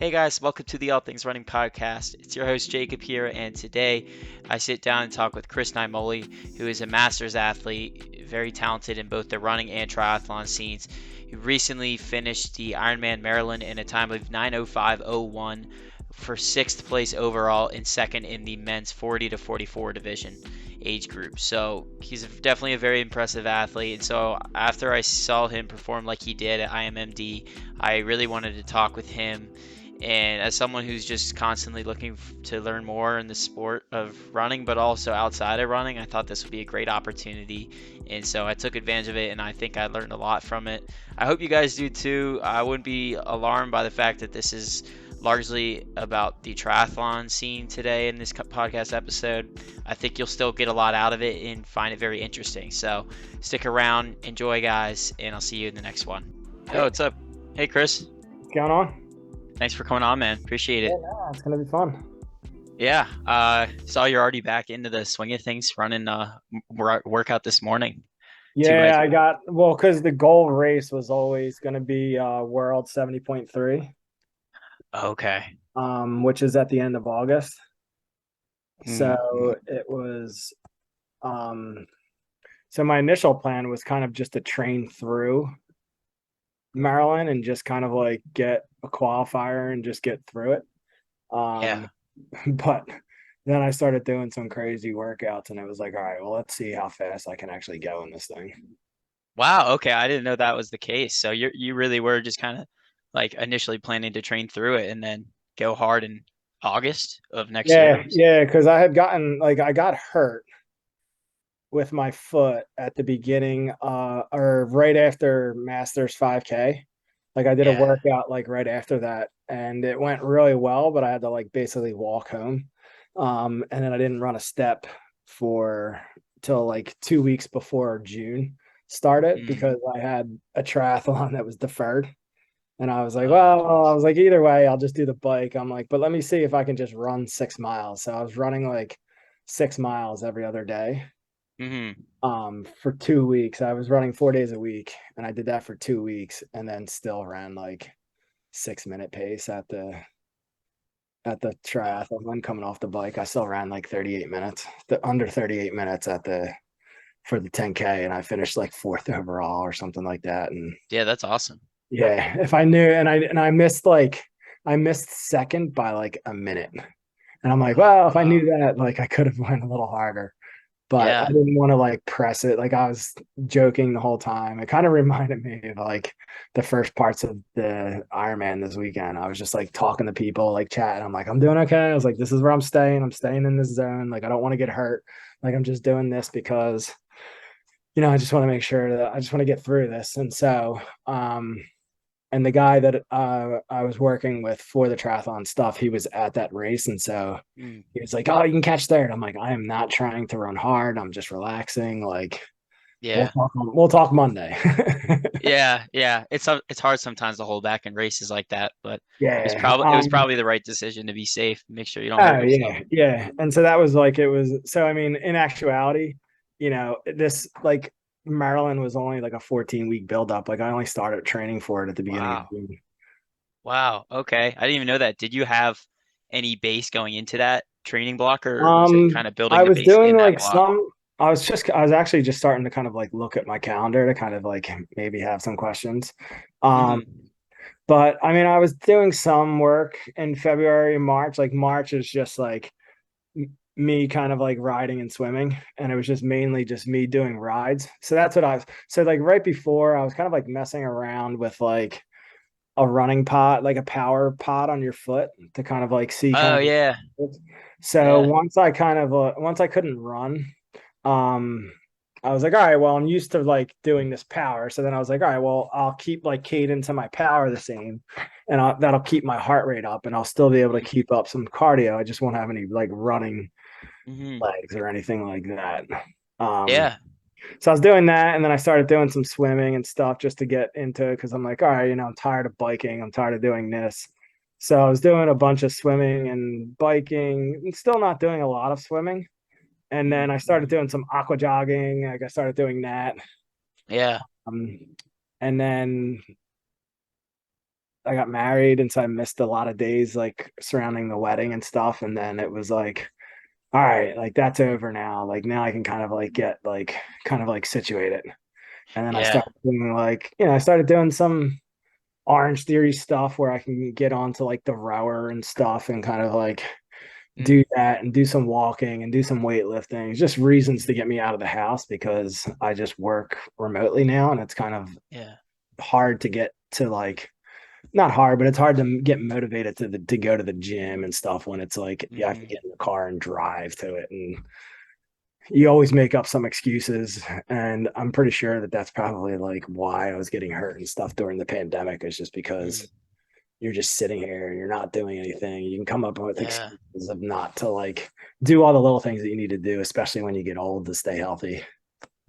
Hey guys, welcome to the All Things Running podcast. It's your host Jacob here, and today I sit down and talk with Chris Naimoli, who is a masters athlete, very talented in both the running and triathlon scenes. He recently finished the Ironman Maryland in a time of 9:05:01 for sixth place overall and second in the men's 40 to 44 division age group. So he's definitely a very impressive athlete. And so after I saw him perform like he did at IMMD, I really wanted to talk with him, and as someone who's just constantly looking to learn more in the sport of running, but also outside of running, I thought this would be a great opportunity. And so I took advantage of it, and I think I learned a lot from it. I hope you guys do too. I wouldn't be alarmed by the fact that this is largely about the triathlon scene today in this podcast episode. I think you'll still get a lot out of it and find it very interesting. So stick around, enjoy, guys, and I'll see you in the next one. Oh, what's up? Hey, Chris. What's going on? Thanks for coming on, man. Appreciate it. Yeah, no, it's gonna be fun. Yeah, saw you're already back into the swing of things, running workout this morning. Two Yeah, guys. because the goal race was always gonna be World 70.3, Okay. which is at the end of August. Mm-hmm. So it was um so my initial plan was kind of just to train through Maryland and just kind of like get a qualifier and just get through it. Yeah. Um but then I started doing some crazy workouts and it was like, all right, well, let's see how fast I can actually go in this thing. Wow. Okay, I didn't know that was the case. So you really were just kind of like initially planning to train through it and then go hard in August of next year. Yeah, because I got hurt with my foot at the beginning, or right after Masters 5K. Like I did a Yeah. workout like right after that, and it went really well, but I had to like basically walk home. And then I didn't run a step for till like 2 weeks before June started Mm. because I had a triathlon that was deferred. And I was like, Oh, well, I geez. was like, either way, I'll just do the bike. I'm like, but let me see if I can just run 6 miles. So I was running like 6 miles every other day. Mm-hmm. For 2 weeks. I was running 4 days a week, and I did that for 2 weeks, and then still ran like 6 minute pace at the triathlon coming off the bike. I still ran like 38 minutes, under 38 minutes at the for the 10K, and I finished like fourth overall or something like that. And Yeah, that's awesome. yeah, if I knew, I missed second by like a minute, and I'm like, Oh, well, if I wow. knew that, like I could have went a little harder, but I Yeah. didn't want to like press it. Like I was joking the whole time. It kind of reminded me of like the first parts of the Ironman this weekend. I was just like talking to people, like chatting. I'm like, I'm doing okay. I was like, this is where I'm staying. I'm staying in this zone. Like I don't want to get hurt. Like I'm just doing this because I just want to make sure that I just want to get through this. And the guy that I was working with for the triathlon stuff, he was at that race, and so Mm. he was like, "Oh, you can catch third." I'm like, "I am not trying to run hard. I'm just relaxing. Like, Yeah. we'll talk Monday." Yeah. It's hard sometimes to hold back in races like that, but Yeah. it was probably the right decision to be safe, make sure you don't hurt Oh yourself. yeah, yeah. And so that was like it was. So I mean, in actuality, this like Maryland was only like a 14-week buildup. Like I only started training for it at the beginning of Wow. June. Wow. Okay. I didn't even know that. Did you have any base going into that training block, or was it kind of building I the was base doing in that like block? I was actually just starting to kind of like look at my calendar to kind of like maybe have some questions. Um, Mm-hmm. but I mean, I was doing some work in February, March. Like March is just like me kind of like riding and swimming, and it was just mainly just me doing rides. So that's what I was. So like right before, I was kind of like messing around with like a running pot, like a power pot on your foot to kind of like see Oh kind yeah. of. So Yeah. once I couldn't run, um, I was like, all right, well, I'm used to like doing this power. So then I was like, all right, well, I'll keep like cadence and my power the same, and that'll keep my heart rate up, and I'll still be able to keep up some cardio. I just won't have any like running Mm-hmm. legs or anything like that. Um, Yeah. so I was doing that, and then I started doing some swimming and stuff just to get into it because I'm like, all right, I'm tired of biking. I'm tired of doing this. So I was doing a bunch of swimming and biking, and still not doing a lot of swimming. And then I started Mm-hmm. doing some aqua jogging. Like I started doing that. Yeah. Um, and then I got married, and so I missed a lot of days like surrounding the wedding and stuff. And then it was like, all right, like that's over now. Like now I can kind of like get like kind of like situated. And then I Yeah. started doing like, I started doing some Orange Theory stuff where I can get onto like the rower and stuff and kind of like do Mm, that and do some walking and do some weightlifting. Just reasons to get me out of the house because I just work remotely now and it's kind of yeah. hard to get to like not hard, but it's hard to get motivated to go to the gym and stuff when it's like you have to Hmm. get in the car and drive to it and you always make up some excuses. And I'm pretty sure that that's probably like why I was getting hurt and stuff during the pandemic is just because Mm, you're just sitting here and you're not doing anything. You can come up with yeah. excuses of not to like do all the little things that you need to do, especially when you get old to stay healthy.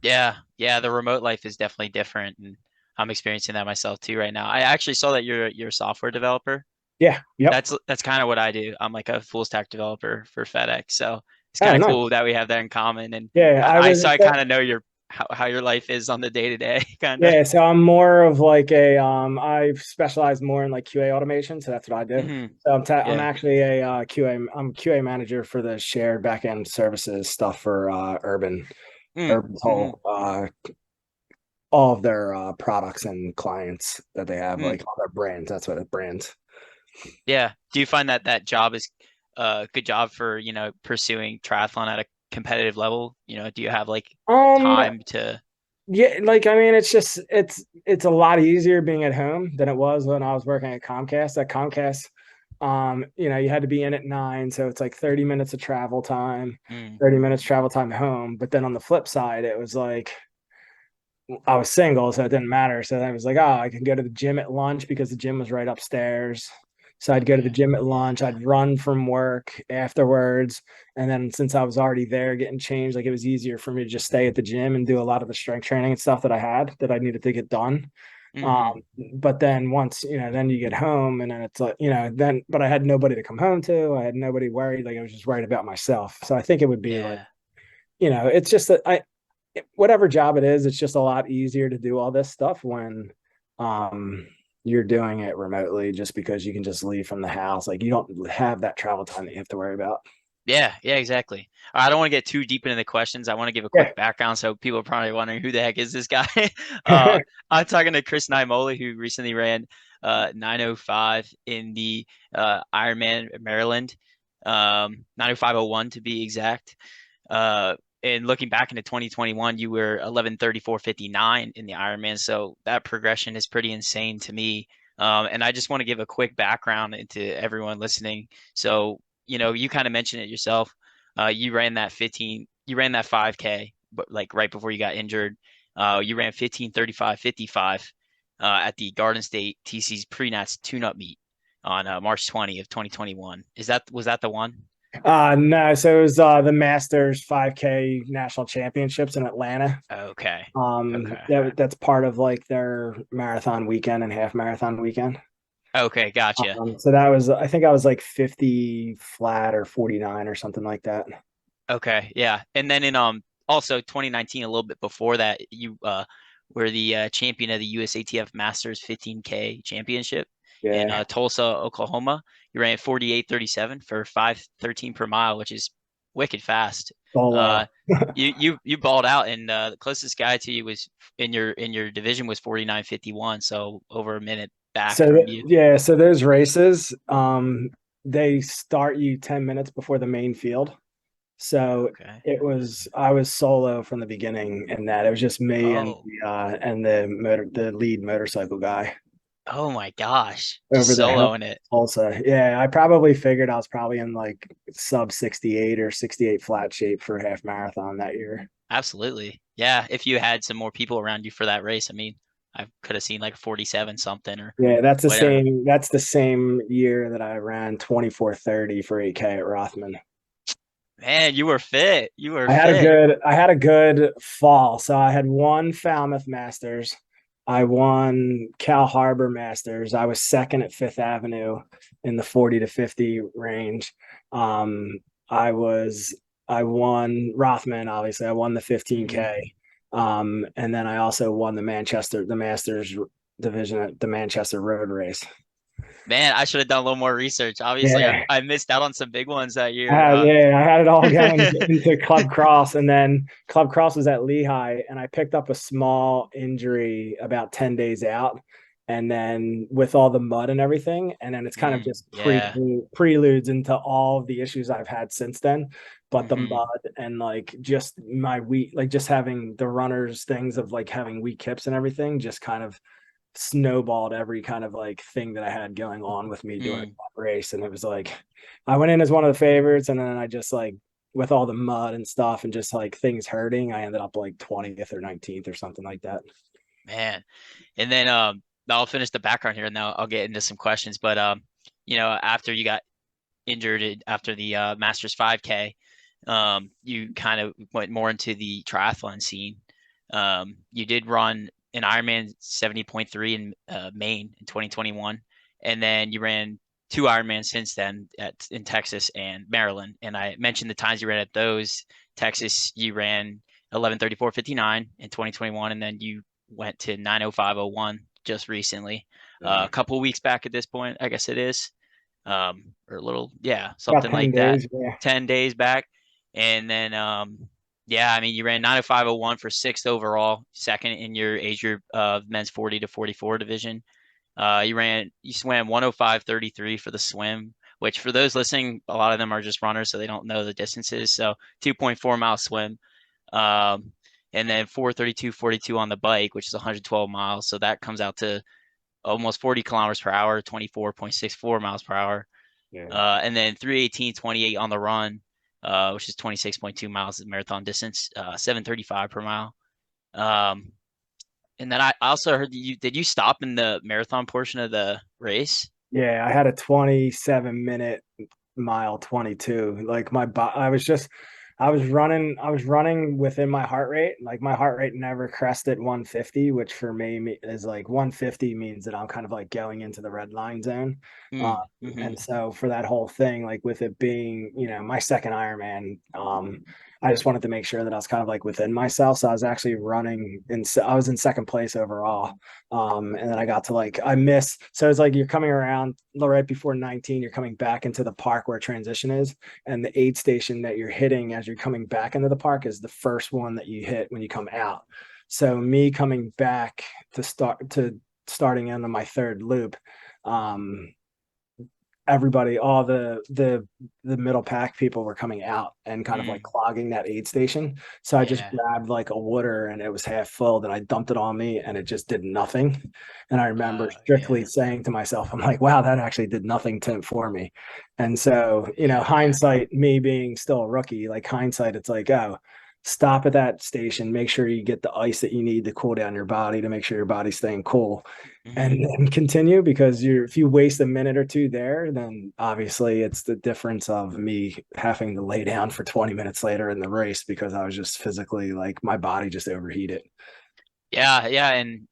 Yeah. Yeah. The remote life is definitely different, and I'm experiencing that myself too right now. I actually saw that you're a software developer. Yeah. Yep. That's kind of what I do. I'm like a full stack developer for FedEx, so it's kind Oh, of nice. cool that we have that in common. And Yeah. I I was, so I kind of know your how your life is on the day to day, kind of. yeah. So I'm more of like I've specialized more in like QA automation. So that's what I do. Hmm. So I'm Yeah. actually a I'm QA manager for the shared backend services stuff for Mm. Urban's Hmm. whole all of their products and clients that they have, Mm. like all their brands. That's what it brands. Yeah. Do you find that that job is a good job for, pursuing triathlon at a competitive level? Do you have like Um, time to? yeah, like I mean, it's just it's a lot easier being at home than it was when I was working at Comcast. At Comcast, you had to be in at 9, so it's like 30 minutes of travel time, Mm. 30 minutes travel time home. But then on the flip side, it was like I was single, so it didn't matter. So I was like, oh, I can go to the gym at lunch because the gym was right upstairs. So I'd go to the Okay. gym at lunch, I'd run from work afterwards. And then since I was already there getting changed, like it was easier for me to just stay at the gym and do a lot of the strength training and stuff that I had that I needed to get done. Hmm. But then once, then you get home and then it's like, but I had nobody to come home to. I had nobody worried. Like I was just worried about myself. So I think it would be like, Yeah. it's just that whatever job it is, it's just a lot easier to do all this stuff when um you're doing it remotely just because you can just leave from the house. Like you don't have that travel time that you have to worry about. Yeah, yeah, exactly. I don't want to get too deep into the questions. I want to give a Yeah. quick background, so people are probably wondering who the heck is this guy. I'm talking to Chris Naimoli, who recently ran 905 in the Ironman Maryland, 905.01 to be exact. Uh, and looking back into 2021, you were 11:34:59 in the Ironman, so that progression is pretty insane to me. And I just want to give a quick background into everyone listening. So, you kind of mentioned it yourself. You ran that 5K, but like right before you got injured. You ran 15:35:55 at the Garden State TC's pre-nats tune-up meet on March 20 of 2021. Was that the one? No, so it was the Masters 5K National Championships in Atlanta. Okay. Okay. That's part of like their marathon weekend and half marathon weekend. Okay, gotcha. So that was, I think I was like 50 flat or 49 or something like that. Okay, yeah. And then in also 2019, a little bit before that, you were the champion of the USATF Masters 15K Championship in Yeah. Tulsa, Oklahoma. You ran 48:37 for 5:13 per mile, which is wicked fast. Solo. Uh, you balled out, and the closest guy to you was in your division was 49:51, so over a minute back So from you. yeah, so those races, they start you 10 minutes before the main field. So Okay. I was solo from the beginning in that. It was just me Oh, and the lead motorcycle guy oh my gosh, over just the hill soloing it. Tulsa. Yeah, I probably figured I was probably in like sub 68 or 68 flat shape for half marathon that year. Absolutely. Yeah, if you had some more people around you for that race, I mean, I could have seen like 47 something or Yeah, whatever. that's the same year that I ran 24:30 for 8K at Rothman. Man, you were fit. You were fit. I had a good fall. So I had won Falmouth Masters. I won Cal Harbor Masters. I was second at Fifth Avenue in the 40 to 50 range. Um, I was I won Rothman, obviously. I won the Hmm. 15K. And then I also won the Masters division at the Manchester Road Race. Man, I should have done a little more research. Obviously, Yeah. I missed out on some big ones that year. Yeah, I had it all going into Club Cross, and then Club Cross was at Lehigh, and I picked up a small injury about 10 days out, and then with all the mud and everything, and then it's kind of just Yeah. preludes into all of the issues I've had since then. But the Hmm. mud and like just my weak, like just having the runners things of like having weak hips and everything, just kind of snowballed every kind of like thing that I had going on with me doing Mm. that race. And it was like I went in as one of the favorites, and then I just like with all the mud and stuff and just like things hurting, I ended up like 20th or 19th or something like that. Man. And then I'll finish the background here and then I'll get into some questions. But after you got injured after the Masters 5K, you kind of went more into the triathlon scene. You did run an Ironman 70.3 in Maine in 2021, and then you ran two Ironmans since then in Texas and Maryland. And I mentioned the times you ran at those. Texas, you ran 11:34:59 in 2021, and then you went to 9:05:01 just recently. Yeah. A couple of weeks back at this point, I guess it is, or a little, yeah, About something 10 like that. days. Yeah. 10 days back. And then, yeah, I mean, you ran 9:05:01 for sixth overall, second in your age group of men's 40 to 44 division. You swam 105:33 for the swim, which for those listening, a lot of them are just runners, so they don't know the distances. So 2.4 mile swim. Um, and then 4:32:42 on the bike, which is 112 miles. So that comes out to almost 40 kilometers per hour, 24.64 miles per hour. Yeah. And then 3:18:28 on the run, which is 26.2 miles of marathon distance, 7:35 per mile. Um, and then I also heard that did you stop in the marathon portion of the race? Yeah, I had a 27-minute mile 22. Like I was running within my heart rate. Like my heart rate never crested 150, which for me is like 150 means that I'm kind of like going into the red line zone. Uh, Mm-hmm. and so for that whole thing, like with it being, my second Ironman, I just wanted to make sure that I was kind of like within myself. So I was actually I was in second place overall. And then I got to like, I missed. So it's like you're coming around right before 19, you're coming back into the park where transition is. And the aid station that you're hitting as you're coming back into the park is the first one that you hit when you come out. So me coming back to starting into my third loop, um, everybody, all the middle pack people were coming out and kind of like Mm, clogging that aid station. So I just yeah. grabbed like a water and it was half filled and I dumped it on me and it just did nothing. And I remember strictly Yeah. saying to myself, I'm like, wow, that actually did nothing for me. And so, Yeah. hindsight, me being still a rookie, like hindsight, it's like, oh, stop at that station, make sure you get the ice that you need to cool down your body to make sure your body's staying cool Hmm. and continue because if you waste a minute or two there, then obviously it's the difference of me having to lay down for 20 minutes later in the race because I was just physically like my body just overheated. Yeah, yeah, and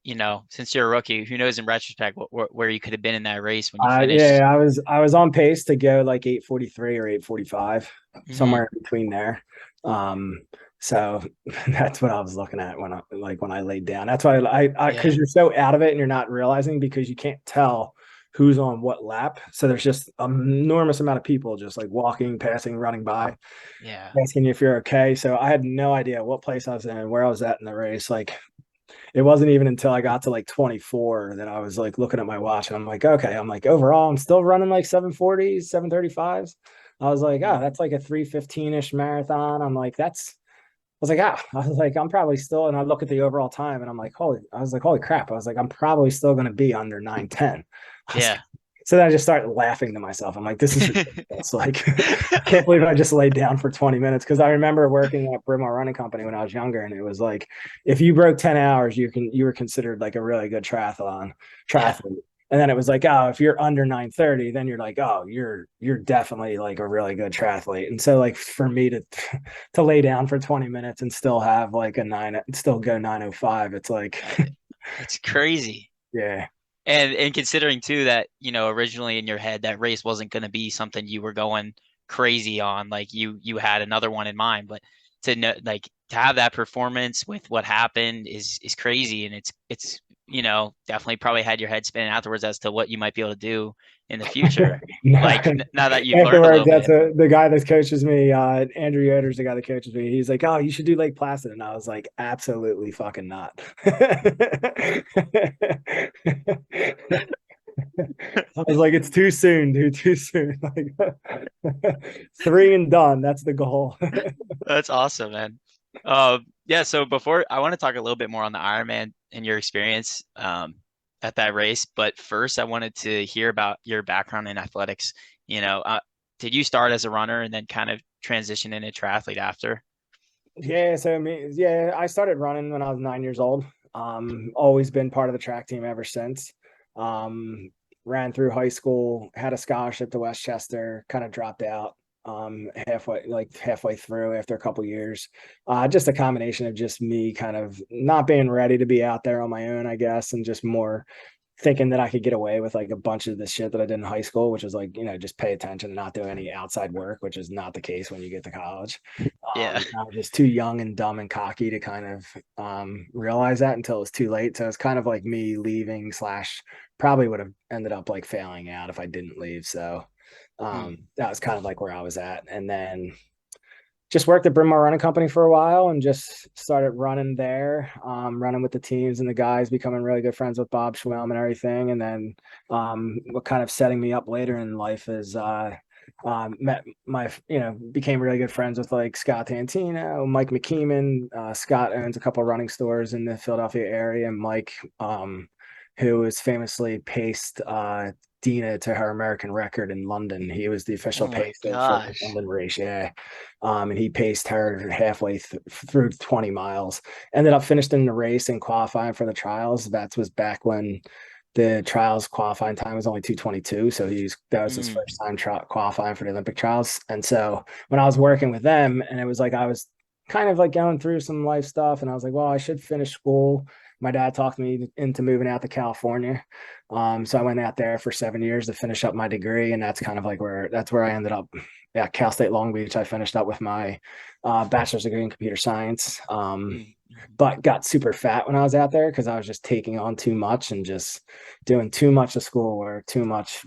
since you're a rookie, who knows in retrospect where you could have been in that race when you finished. Yeah, I was on pace to go like 8:43 or 8:45, Hmm. somewhere in between there. Um, so that's what I was looking at when I laid down. That's why Yeah. because you're so out of it and you're not realizing because you can't tell who's on what lap. So there's just an enormous amount of people just like walking, passing, running by, Yeah. asking you if you're okay. So I had no idea what place I was in, where I was at in the race. Like it wasn't even until I got to like 24 that I was like looking at my watch and I'm like, okay, I'm like overall, I'm still running like 740s, 735s. I was like, oh, Hmm. that's like a 315-ish marathon. I'm like, I was like, ah, I was like, I'm probably still, and I look at the overall time and I'm like, holy crap. I was like, I'm probably still going to be under 9:10. I was like, Yeah. so then I just started laughing to myself. I'm like, this is ridiculous. Like, I can't believe I just laid down for 20 minutes. Cause I remember working at Brimo Running Company when I was younger. And it was like, if you broke 10 hours, you were considered like a really good Yeah. triathlete. And then it was like, oh, if you're under 9:30, then you're like, oh, you're definitely like a really good triathlete. And so like for me to lay down for 20 minutes and still have like still go 9:05, it's like, Uh, It's crazy. yeah. And considering too that, originally in your head that race wasn't going to be something you were going crazy on, like you had another one in mind, but to know like to have that performance with what happened is crazy and it's definitely probably had your head spinning afterwards as to what you might be able to do in the future. No. Like now that you've learned a Afterwards, little bit. the guy that coaches me, Andrew Yoder's the guy that coaches me. He's like, "Oh, you should do Lake Placid," and I was like, "Absolutely fucking not." I was like, "It's too soon, dude. Too soon." Like, 3 and done. That's the goal. That's awesome, man. Yeah, so before I want to talk a little bit more on the Ironman and your experience at that race, but first I wanted to hear about your background in athletics. You know, did you start as a runner and then kind of transition into triathlete after? Yeah, so yeah, I started running when I was 9 years old. Always been part of the track team ever since. Um, Ran through high school, had a scholarship to Westchester, kind of dropped out halfway through after a couple years. Just a combination of just me kind of not being ready to be out there on my own, I guess, and just more thinking that I could get away with like a bunch of the shit that I did in high school, which was like, just pay attention and not do any outside work, which is not the case when you get to college. Yeah. I was just too young and dumb and cocky to kind of realize that until it was too late. So it's kind of like me leaving slash probably would have ended up like failing out if I didn't leave. So Mm. that was kind of like where I was at. And then just worked at Bryn Mawr Running Company for a while and just started running there, running with the teams and the guys, becoming really good friends with Bob Schwelm and everything. And then what kind of setting me up later in life is met my, became really good friends with like Scott Tantino, Mike McKeeman. Scott owns a couple of running stores in the Philadelphia area, and Mike, who was famously paced Dina to her American record in London. He was the official Oh my pacer for the gosh. London race. Yeah. And he paced her halfway through 20 miles. Ended up finishing the race and qualifying for the trials. That was back when the trials qualifying time was only 2:22. So that was his Mm. first time qualifying for the Olympic trials. And so when I was working with them, and it was like I was kind of like going through some life stuff, and I was like, well, I should finish school. My dad talked me into moving out to California. So I went out there for 7 years to finish up my degree, and that's kind of like that's where I ended up at Cal State Long Beach. I finished up with my bachelor's degree in computer science, Mm. Mhm. but got super fat when I was out there because I was just taking on too much and just doing too much of schoolwork, too much,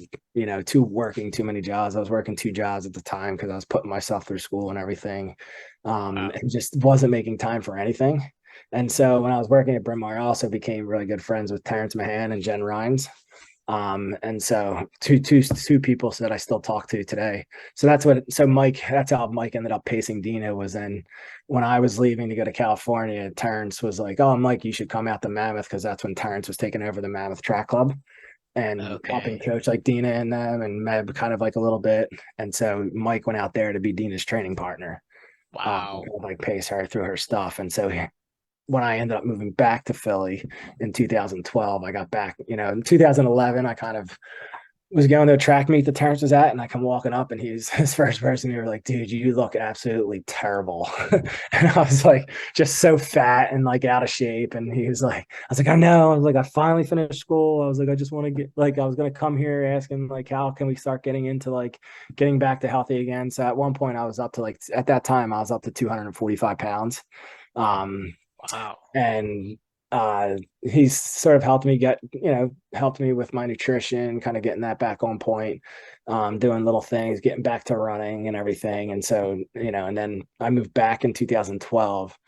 working too many jobs. I was working 2 jobs at the time because I was putting myself through school and everything, Wow. and just wasn't making time for anything. And so when I was working at Bryn Mawr, I also became really good friends with Terrence Mahan and Jen Rhines. And so two people that I still talk to today. So Mike, that's how Mike ended up pacing Dina. Was then when I was leaving to go to California, Terrence was like, "Oh, Mike, you should come out to Mammoth," because that's when Terrence was taking over the Mammoth Track Club and helping Okay. coach like Dina and them and Meb kind of like a little bit. And so Mike went out there to be Dina's training partner, Wow. kind of like pace her through her stuff. And so when I ended up moving back to Philly in 2012, I got back, in 2011, I kind of was going to a track meet that Terrence was at, and I come walking up, and he's his first person. You were like, "Dude, you look absolutely terrible," and I was like, just so fat and like out of shape. And he was like, "I was like, I know." I was like, "I finally finished school." I was like, "I just want to get like, I was gonna come here asking like, how can we start getting into like getting back to healthy again?" So at one point, I was up to like at that time, I was up to 245 pounds. Um, Wow. and he's sort of helped me with my nutrition, kind of getting that back on point, doing little things, getting back to running and everything. And so, and then I moved back in 2012.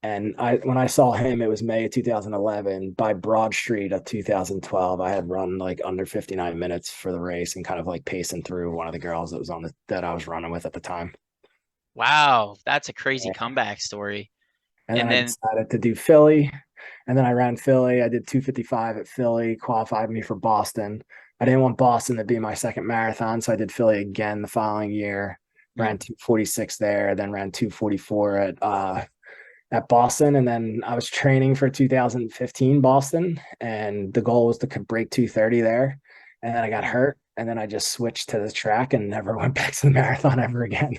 And when I saw him, it was May of 2011. By Broad Street of 2012, I had run like under 59 minutes for the race and kind of like pacing through one of the girls that was that I was running with at the time. Wow. That's a crazy comeback story. And then And I then, decided to do Philly. And then I ran Philly. I did 255 at Philly, qualified me for Boston. I didn't want Boston to be my second marathon, so I did Philly again the following year. Ran mm, 246 there, then ran 244 at Boston, and then I was training for 2015 Boston, and the goal was to break 230 there. And then I got mm. hurt, and then I just switched to the track and never went back to the marathon ever again.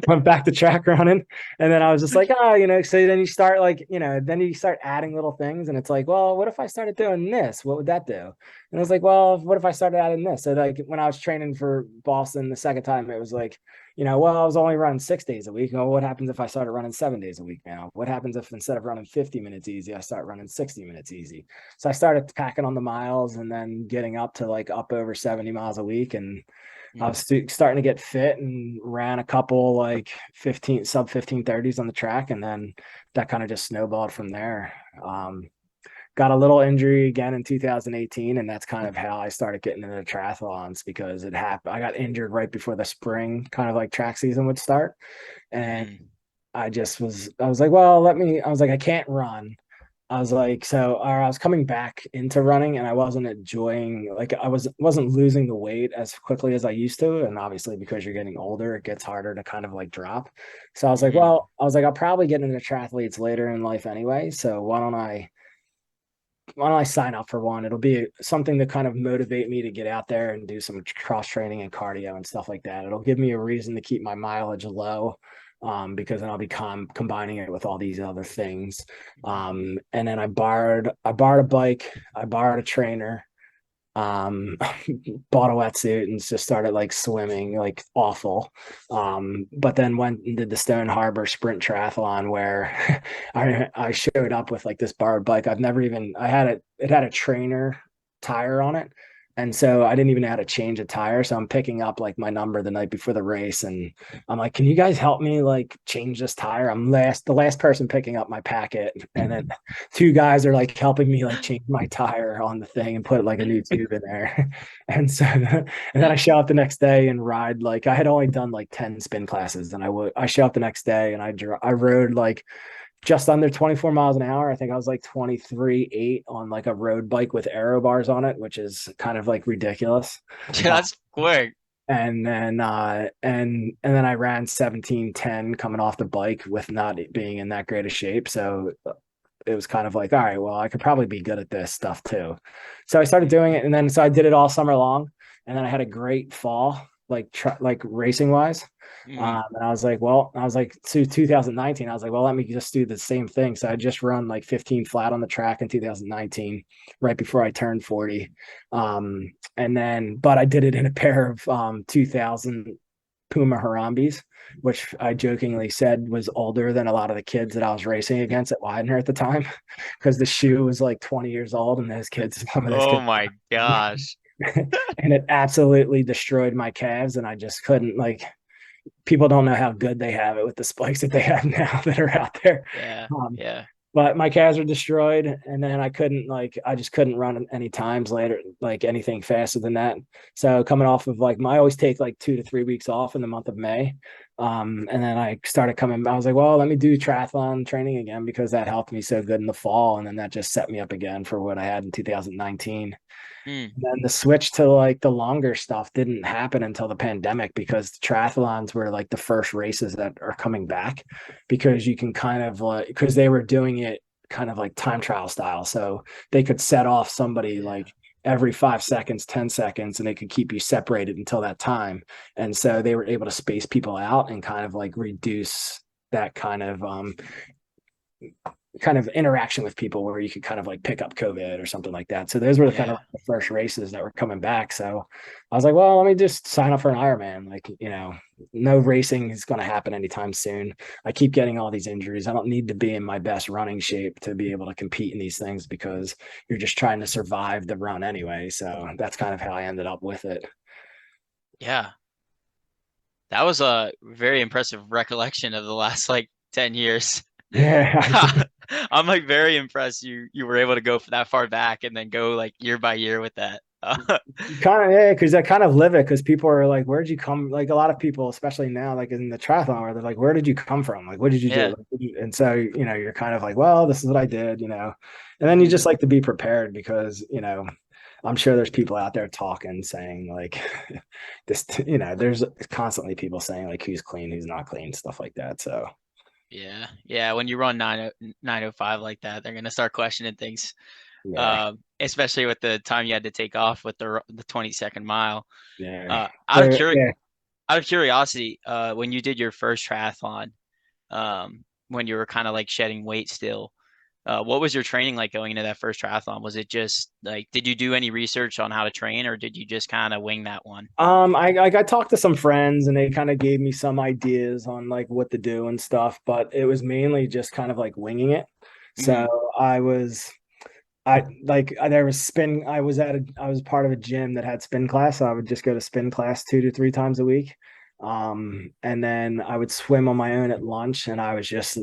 Went back to track running, and then I was just like, oh, So then you start like, then you start adding little things, and it's like, well, what if I started doing this? What would that do? And I was like, well, what if I started adding this? So like when I was training for Boston the second time, it was like, well, I was only running 6 days a week. What happens if I started running 7 days a week now? What happens if instead of running 50 minutes easy, I start running 60 minutes easy? So I started packing on the miles and then getting up to like up over 70 miles a week. And I Mm. was starting to get fit and ran a couple like 15 sub 15:30s on the track. And then that kind of just snowballed from there. Got a little injury again in 2018, and that's kind of how I started getting into triathlons because it happened. I got injured right before the spring kind of like track season would start, and Mm-hmm. I was like, well, I was like, I can't run. I was like, or I was coming back into running and I wasn't enjoying, like wasn't losing the weight as quickly as I used to. And obviously because you're getting older, it gets harder to kind of like drop. So I was like, Mm-hmm. I'll probably get into triathletes later in life anyway. So why don't I sign up for one? It'll be something to kind of motivate me to get out there and do some cross training and cardio and stuff like that. It'll give me a reason to keep my mileage low, because then I'll be combining it with all these other things. And then I borrowed a bike, I borrowed a trainer, um bought a wetsuit and just started like swimming like awful, but then went and did the Stone Harbor sprint triathlon where I showed up with like this borrowed bike. I had it had a trainer tire on it, and so I didn't even know how to change a tire. So I'm picking up like my number the night before the race, and I'm like, can you guys help me like change this tire? I'm the last person picking up my packet, and then two guys are like helping me like change my tire on the thing and put like a new tube in there. And so and then I show up the next day and ride, like I had only done like 10 spin classes, and I show up the next day and I rode like just under 24 miles an hour. I think I was like 23.8 on like a road bike with aero bars on it, which is kind of like ridiculous. Uh, That's quick. and then I ran 17:10 coming off the bike with not being in that great of shape. So it was kind of like, all right, well, I could probably be good at this stuff too. So I started doing it, and then so I did it all summer long, and then I had a great fall, like racing wise. Mm-hmm. And I was like, well, so 2019, I was like, well, let me just do the same thing. So I just run like 15 flat on the track in 2019, right before I turned 40. But I did it in a pair of 2000 Puma Harambis, which I jokingly said was older than a lot of the kids that I was racing against at Widener at the time, because the shoe was like 20 years old, and some of those Oh kids, my gosh. and it absolutely destroyed my calves, and I just couldn't like. People don't know how good they have it with the spikes that they have now that are out there. Yeah. Um, Yeah. but my calves were destroyed, and then I just couldn't run any times later, like anything faster than that. So coming off of like I always take like 2 to 3 weeks off in the month of May. And then I started coming, I was like, well, let me do triathlon training again because that helped me so good in the fall, and then that just set me up again for what I had in 2019. Mm. And then the switch to like the longer stuff didn't happen until the pandemic, because the triathlons were like the first races that are coming back, because you can kind of like, because they were doing it kind of like time trial style. So they could set off somebody Yeah. like every 5 seconds, 10 seconds, and they could keep you separated until that time. And so they were able to space people out and kind of like reduce that kind of interaction with people where you could kind of like pick up COVID or something like that. So those were the kind of Yeah. like the first races that were coming back. So I was like, well, let me just sign up for an Ironman. Like, no racing is going to happen anytime soon. I keep getting all these injuries. I don't need to be in my best running shape to be able to compete in these things, because you're just trying to survive the run anyway. So that's kind of how I ended up with it. Yeah. That was a very impressive recollection of the last like 10 years. Yeah. I'm like very impressed you were able to go that far back and then go like year by year with that. Kind of, yeah, because I kind of live it, because people are like, where'd you come? Like a lot of people, especially now, like in the triathlon, where they're like, where did you come from? Like, what did you do? Yeah. And so, you're kind of like, well, this is what I did, and then you Hmm. just like to be prepared, because, I'm sure there's people out there talking, saying like this, there's constantly people saying like who's clean, who's not clean, stuff like that. So, Yeah. Yeah. When you run 905 like that, they're gonna start questioning things. yeah, Especially with the time you had to take off with the 20-second mile. yeah. Out of Yeah. curiosity, when you did your first triathlon, when you were kind of like shedding weight still, What was your training like going into that first triathlon? Was it just like, did you do any research on how to train, or did you just kind of wing that one? I talked to some friends and they kind of gave me some ideas on like what to do and stuff, but it was mainly just kind of like winging it. So Hmm. I was there was spin. I was part of a gym that had spin class, so I would just go to spin class 2 to 3 times a week. And then I would swim on my own at lunch, and I was just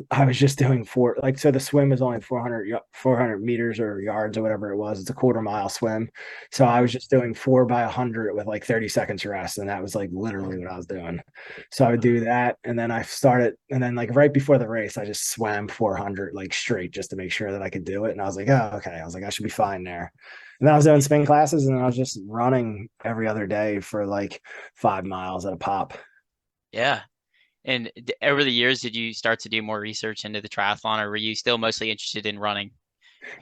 doing so the swim is only 400 meters or yards or whatever it was. It's a quarter mile swim. So I was Hmm. just doing 4 by 100 with like 30 seconds rest, and that was like literally what I was doing. So I would do that, and then and then like right before the race, I just swam 400 like straight just to make sure that I could do it. And I was like, oh, okay. I was like, I should be fine there. And then I was doing spin classes, and then I was just running every other day for like 5 miles at a pop. Yeah. And over the years, did you start to do more research into the triathlon, or were you still mostly interested in running?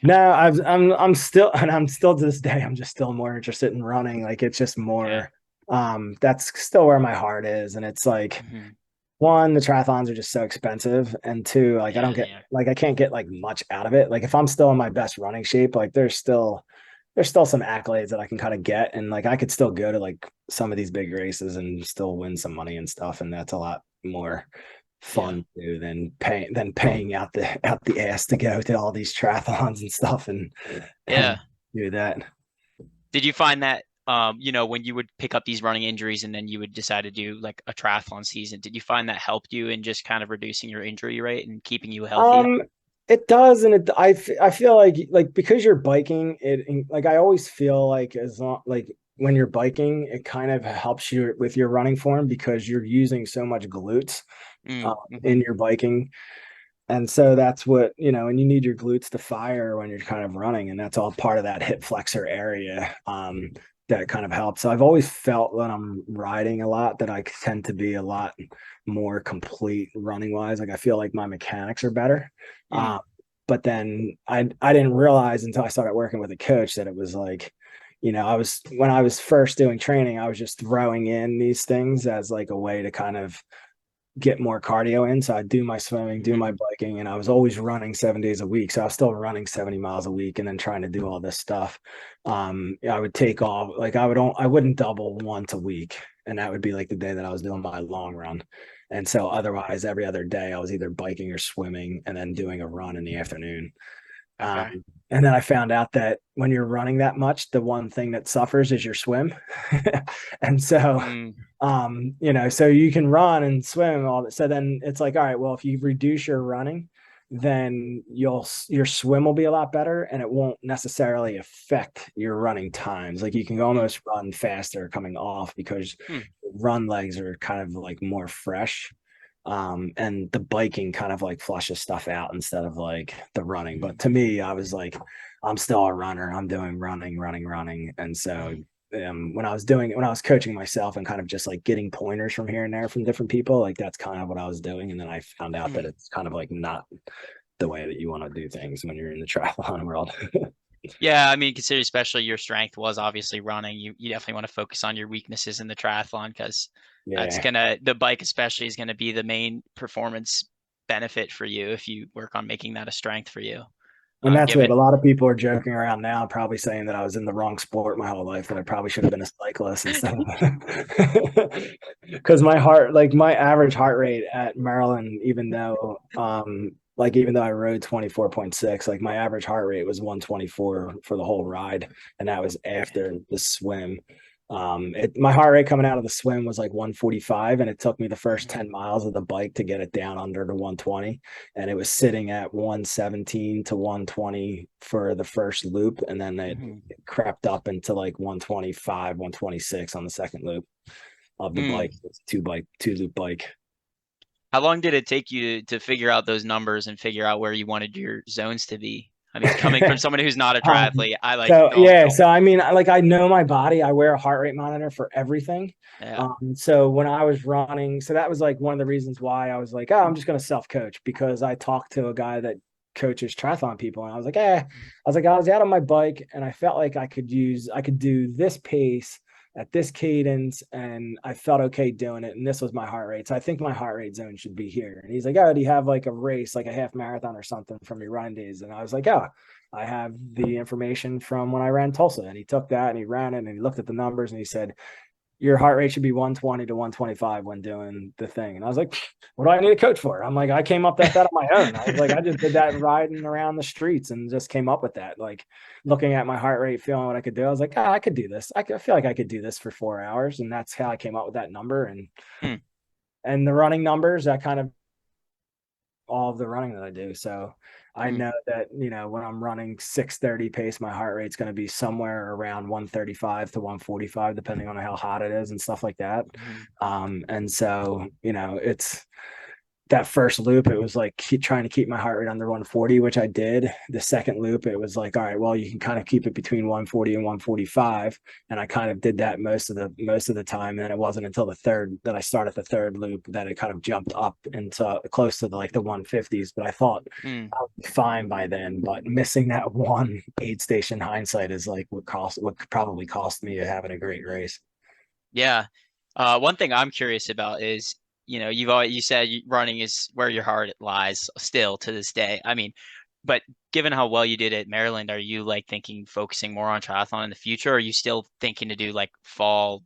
No, I'm still, and I'm still to this day, I'm just still more interested in running. Like it's just Yeah. more, that's still where my heart is. And it's like, Hmm. one, the triathlons are just so expensive, and two, like Yeah, they are. I can't get like much out of it. Like if I'm still in my best running shape, like there's still some accolades that I can kind of get, and like I could still go to like some of these big races and still win some money and stuff, and that's a lot more Yeah. fun to do than paying out the ass to go to all these triathlons and stuff and Yeah. do that. Did you find that, when you would pick up these running injuries and then you would decide to do like a triathlon season, did you find that helped you in just kind of reducing your injury rate and keeping you healthy? Um, it does, and I feel like because you're biking, like I always feel like as long like when you're biking, it kind of helps you with your running form because you're using so much glutes Mm, in hmm. your biking. And so that's what, and you need your glutes to fire when you're kind of running. And that's all part of that hip flexor area that kind of helps. So I've always felt when I'm riding a lot that I tend to be a lot more complete running wise. Like I feel like my mechanics are better. Mm, But then I didn't realize until I started working with a coach that it was like, when I was first doing training, I was just throwing in these things as like a way to kind of get more cardio in. So I do my swimming, do my hmm. biking, and I was always running 7 days a week. So I was still running 70 miles a week and then trying to do all this stuff. I would take off, like I wouldn't double once a week. And that would be like the day that I was doing my long run. And so otherwise every other day I was either biking or swimming and then doing a run in the afternoon. Okay. And then I found out that when you're running that much, the one thing that suffers is your swim. And so, Mm, so you can run and swim all that. So then it's like, all right, well, if you reduce your running, then your swim will be a lot better and it won't necessarily affect your running times. Like you can mm, almost run faster coming off because mm, run legs are kind of like more fresh, and the biking kind of like flushes stuff out instead of like the running. But mm, to me, I was like, I'm still a runner. I'm doing running. And so mm, when I was coaching myself and kind of just like getting pointers from here and there from different people, like that's kind of what I was doing. And then I found out that mm. it's kind of like not the way that you want to do things when you're in the triathlon world. Yeah, I mean, consider especially your strength was obviously running. You definitely want to focus on your weaknesses in the triathlon because Yeah. the bike especially is gonna be the main performance benefit for you if you work on making that a strength for you. And that's what Given a lot of people are joking around now, probably saying that I was in the wrong sport my whole life, that I probably should have been a cyclist instead of because my average heart rate at Maryland, even though I rode 24.6, like my average heart rate was 124 for the whole ride. And that was after the swim. My heart rate coming out of the swim was like 145, and it took me the first Mhm, 10 miles of the bike to get it down under to 120, and it was sitting at 117 to 120 for the first loop, and then it mhm. crept up into like 125, 126 on the second loop of the bike. Mm. It's two loop bike. How long did it take you to figure out those numbers and figure out where you wanted your zones to be? I mean, coming from someone who's not a um, triathlete, I like so yeah, don't. so I mean, I know my body. I wear a heart rate monitor for everything. Yeah. So when I was running, so that was like one of the reasons why I was like, oh, I'm just gonna self coach, because I talked to a guy that coaches triathlon people, and I was like, I was out on my bike, and I felt like I could do this pace at this cadence, and I felt okay doing it. And this was my heart rate. So I think my heart rate zone should be here. And he's like, oh, do you have like a race, like a half marathon or something from your running days? And I was like, oh, I have the information from when I ran Tulsa. And he took that and he ran it and he looked at the numbers and he said, your heart rate should be 120 to 125 when doing the thing. And I was like, what do I need a coach for? I'm like, I came up with that on my own. I was like, I just did that riding around the streets and just came up with that. Like looking at my heart rate, feeling what I could do. I was like, I could do this. I feel like I could do this for 4 hours. And that's how I came up with that number. Hmm. And the running numbers, that kind of all of the running that I do. So I Hmm. know that, when I'm running 6:30 pace, my heart rate's going to be somewhere around 135 to 145, depending on how hot it is and stuff like that. Hmm. And so, it's that first loop, it was like trying to keep my heart rate under 140, which I did. The second loop, it was like, all right, well, you can kind of keep it between 140 and 145. And I kind of did that most of the time. And it wasn't until the third that I started the third loop that it kind of jumped up into close to the 150s. But I thought Hmm. I would be fine by then. But missing that one aid station hindsight is like what probably cost me having a great race. Yeah. One thing I'm curious about is, you said running is where your heart lies still to this day. I mean, but given how well you did at Maryland, are you like thinking focusing more on triathlon in the future? Or are you still thinking to do like fall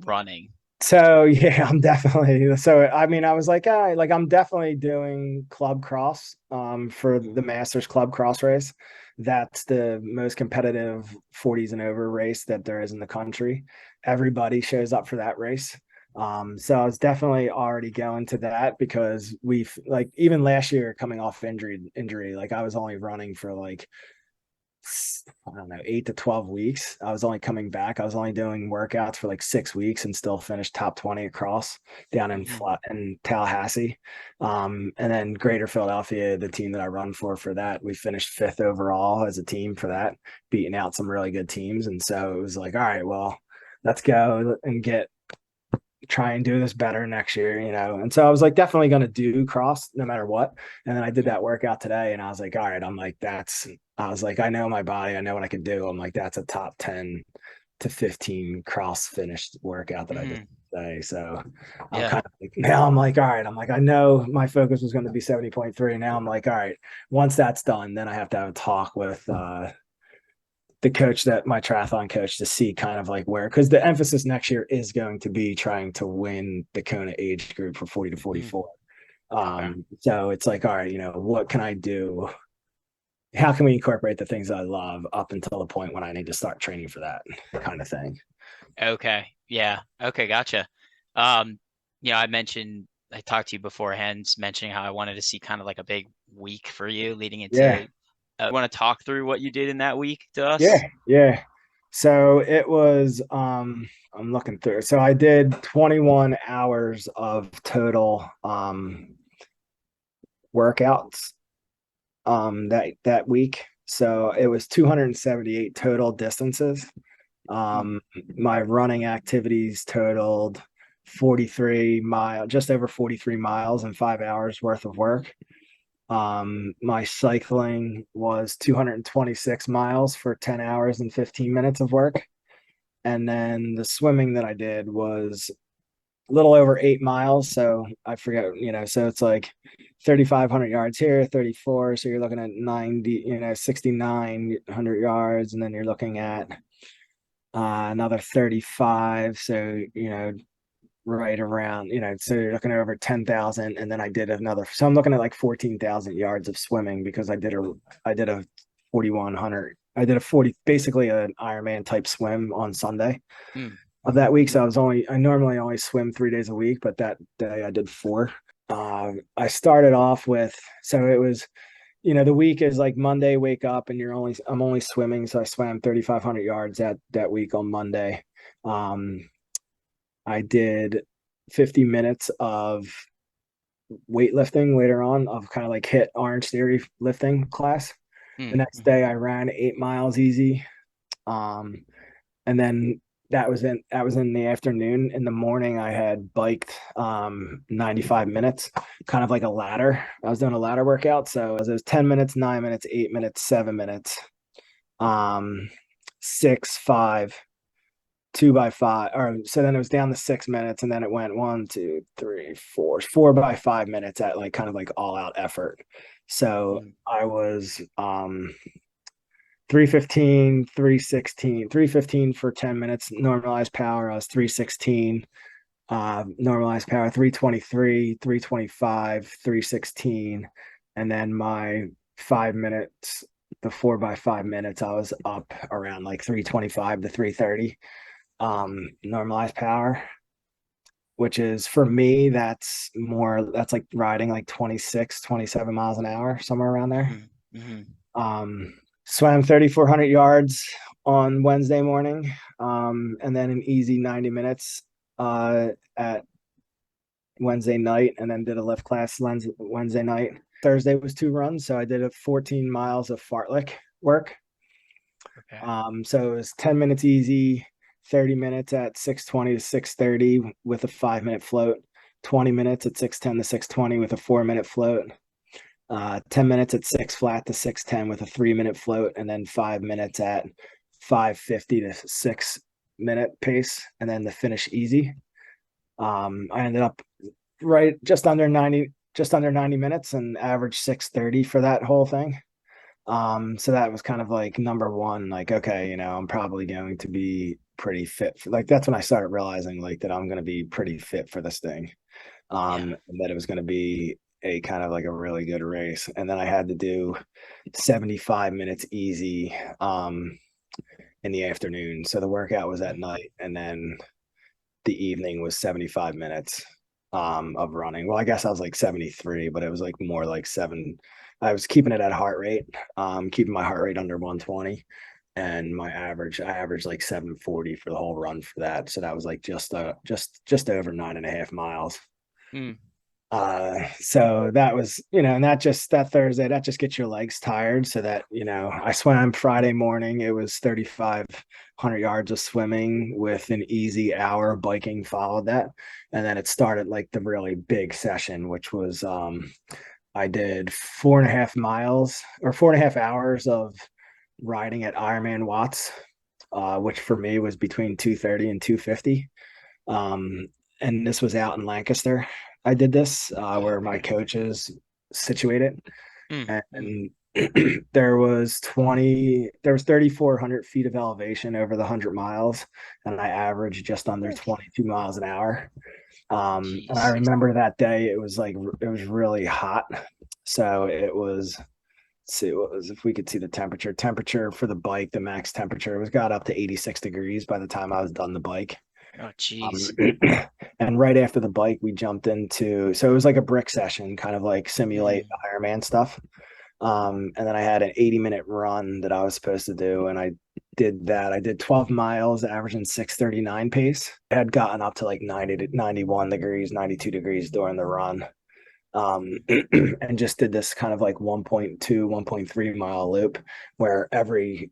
running? So yeah, I'm definitely so I mean I was like, I'm definitely doing club cross for the Masters Club Cross race. That's the most competitive 40s and over race that there is in the country. Everybody shows up for that race. So I was definitely already going to that because we've like even last year coming off injury, like I was only running for like I don't know, 8 to 12 weeks. I was only coming back. I was only doing workouts for like 6 weeks and still finished top 20 across down Hmm. in Tallahassee. And then Greater Philadelphia, the team that I run for that, we finished fifth overall as a team for that, beating out some really good teams. And so it was like, all right, well, let's go and try and do this better next year, And so I was like, definitely going to do cross no matter what. And then I did that workout today and I was like, all right, I was like, I know my body, I know what I can do. I'm like, that's a top 10 to 15 cross finished workout that I did Hmm. today. So I'm Yeah. kind of like, now I'm like, all right, I'm like, I know my focus was going to be 70.3. Now I'm like, all right, once that's done, then I have to have a talk with, the coach that my triathlon coach to see kind of like where because the emphasis next year is going to be trying to win the Kona age group for 40 to Hmm. 44. Okay. So it's like, all right, what can I do? How can we incorporate the things I love up until the point when I need to start training for that kind of thing? Okay. Yeah. Okay. Gotcha. I talked to you beforehand, mentioning how I wanted to see kind of like a big week for you leading Yeah, into. Want to talk through what you did in that week to us? yeah. So it was I'm looking through. So I did 21 hours of total workouts that week. So it was 278 total distances. Hmm. My running activities totaled just over 43 miles and 5 hours worth of work. My cycling was 226 miles for 10 hours and 15 minutes of work. And then the swimming that I did was a little over 8 miles. So I forget, so it's like 3,500 yards here, 34. So you're looking at 90, 6,900 yards. And then you're looking at another 35. So, right around, so you're looking at over 10,000. And then I did another, so I'm looking at like 14,000 yards of swimming because I did a 4,100. I did a 40, basically an Ironman type swim on Sunday Hmm. of that week. So I normally only swim 3 days a week, but that day I did four. I started off with, so it was, the week is like Monday, wake up and I'm only swimming. So I swam 3,500 yards that week on Monday. I did 50 minutes of weightlifting later on of kind of like hit Orange Theory lifting class. The Hmm. next Hmm. day I ran 8 miles easy. Um, and then that was in the afternoon. In the morning, I had biked 95 minutes, kind of like a ladder. I was doing a ladder workout. So it was 10 minutes, 9 minutes, 8 minutes, 7 minutes, 6, 5, 2 by 5, or so then it was down to 6 minutes, and then it went 4 by 5 minutes at like kind of like all out effort. So Mm, I was 315, 316, 315 for 10 minutes normalized power. I was 316 normalized power, 323, 325, 316. And then my 5 minutes, the 4 by 5 minutes, I was up around like 325 to 330 normalized power, which is for me, that's like riding like 26, 27 miles an hour, somewhere around there. mhm, mhm. Um, Swam 3,400 yards on Wednesday morning, and then an easy 90 minutes at Wednesday night, and then did a lift class Wednesday night. Thursday was 2 runs, so I did a 14 miles of fartlek work. Okay. So it was 10 minutes easy, 30 minutes at 620 to 630 with a 5 minute float, 20 minutes at 610 to 620 with a 4 minute float, 10 minutes at 6 flat to 610 with a 3 minute float, and then 5 minutes at 550 to 6 minute pace, and then the finish easy. I ended up right just under 90 minutes and averaged 630 for that whole thing. So that was kind of like number one, like, okay, I'm probably going to be pretty fit for, like, that's when I started realizing like that I'm going to be pretty fit for this thing. Yeah. And that it was going to be a kind of like a really good race. And then I had to do 75 minutes easy in the afternoon. So the workout was at Mm, night, and then the evening was 75 minutes of running. Well, I guess I was like 73, but it was like more like seven. I was keeping it at heart rate, keeping my heart rate under 120. And I averaged like 740 for the whole run for that. So that was like just over 9.5 miles. mm, So that was, and that Thursday, that just gets your legs tired. So that, I swam Friday morning. It was 3,500 yards of swimming with an easy hour biking followed that. And then it started like the really big session, which was, I did 4.5 miles or 4.5 hours of riding at Ironman watts, which for me was between 230 and 250. Um, and this was out in Lancaster. I did this where my okay. coach is situated, Mm, mm. and there was 3,400 feet of elevation over the 100 miles, and I averaged just under Oof. 22 miles an hour. And I Jeez. remember that day it was really hot, so it was. Let's see what was if we could see the temperature for the bike, the max temperature, it was got up to 86 degrees by the time I was done the bike. Oh, Um, jeez. and right after the bike, we jumped into, so it was like a brick session, kind of like simulate Mm, Ironman stuff. And then I had an 80-minute run that I was supposed to do, and I did that. I did 12 miles, averaging 639 pace. I had gotten up to like 90 to 91 degrees, 92 degrees during the run. And just did this kind of like 1.2, 1.3 mile loop where every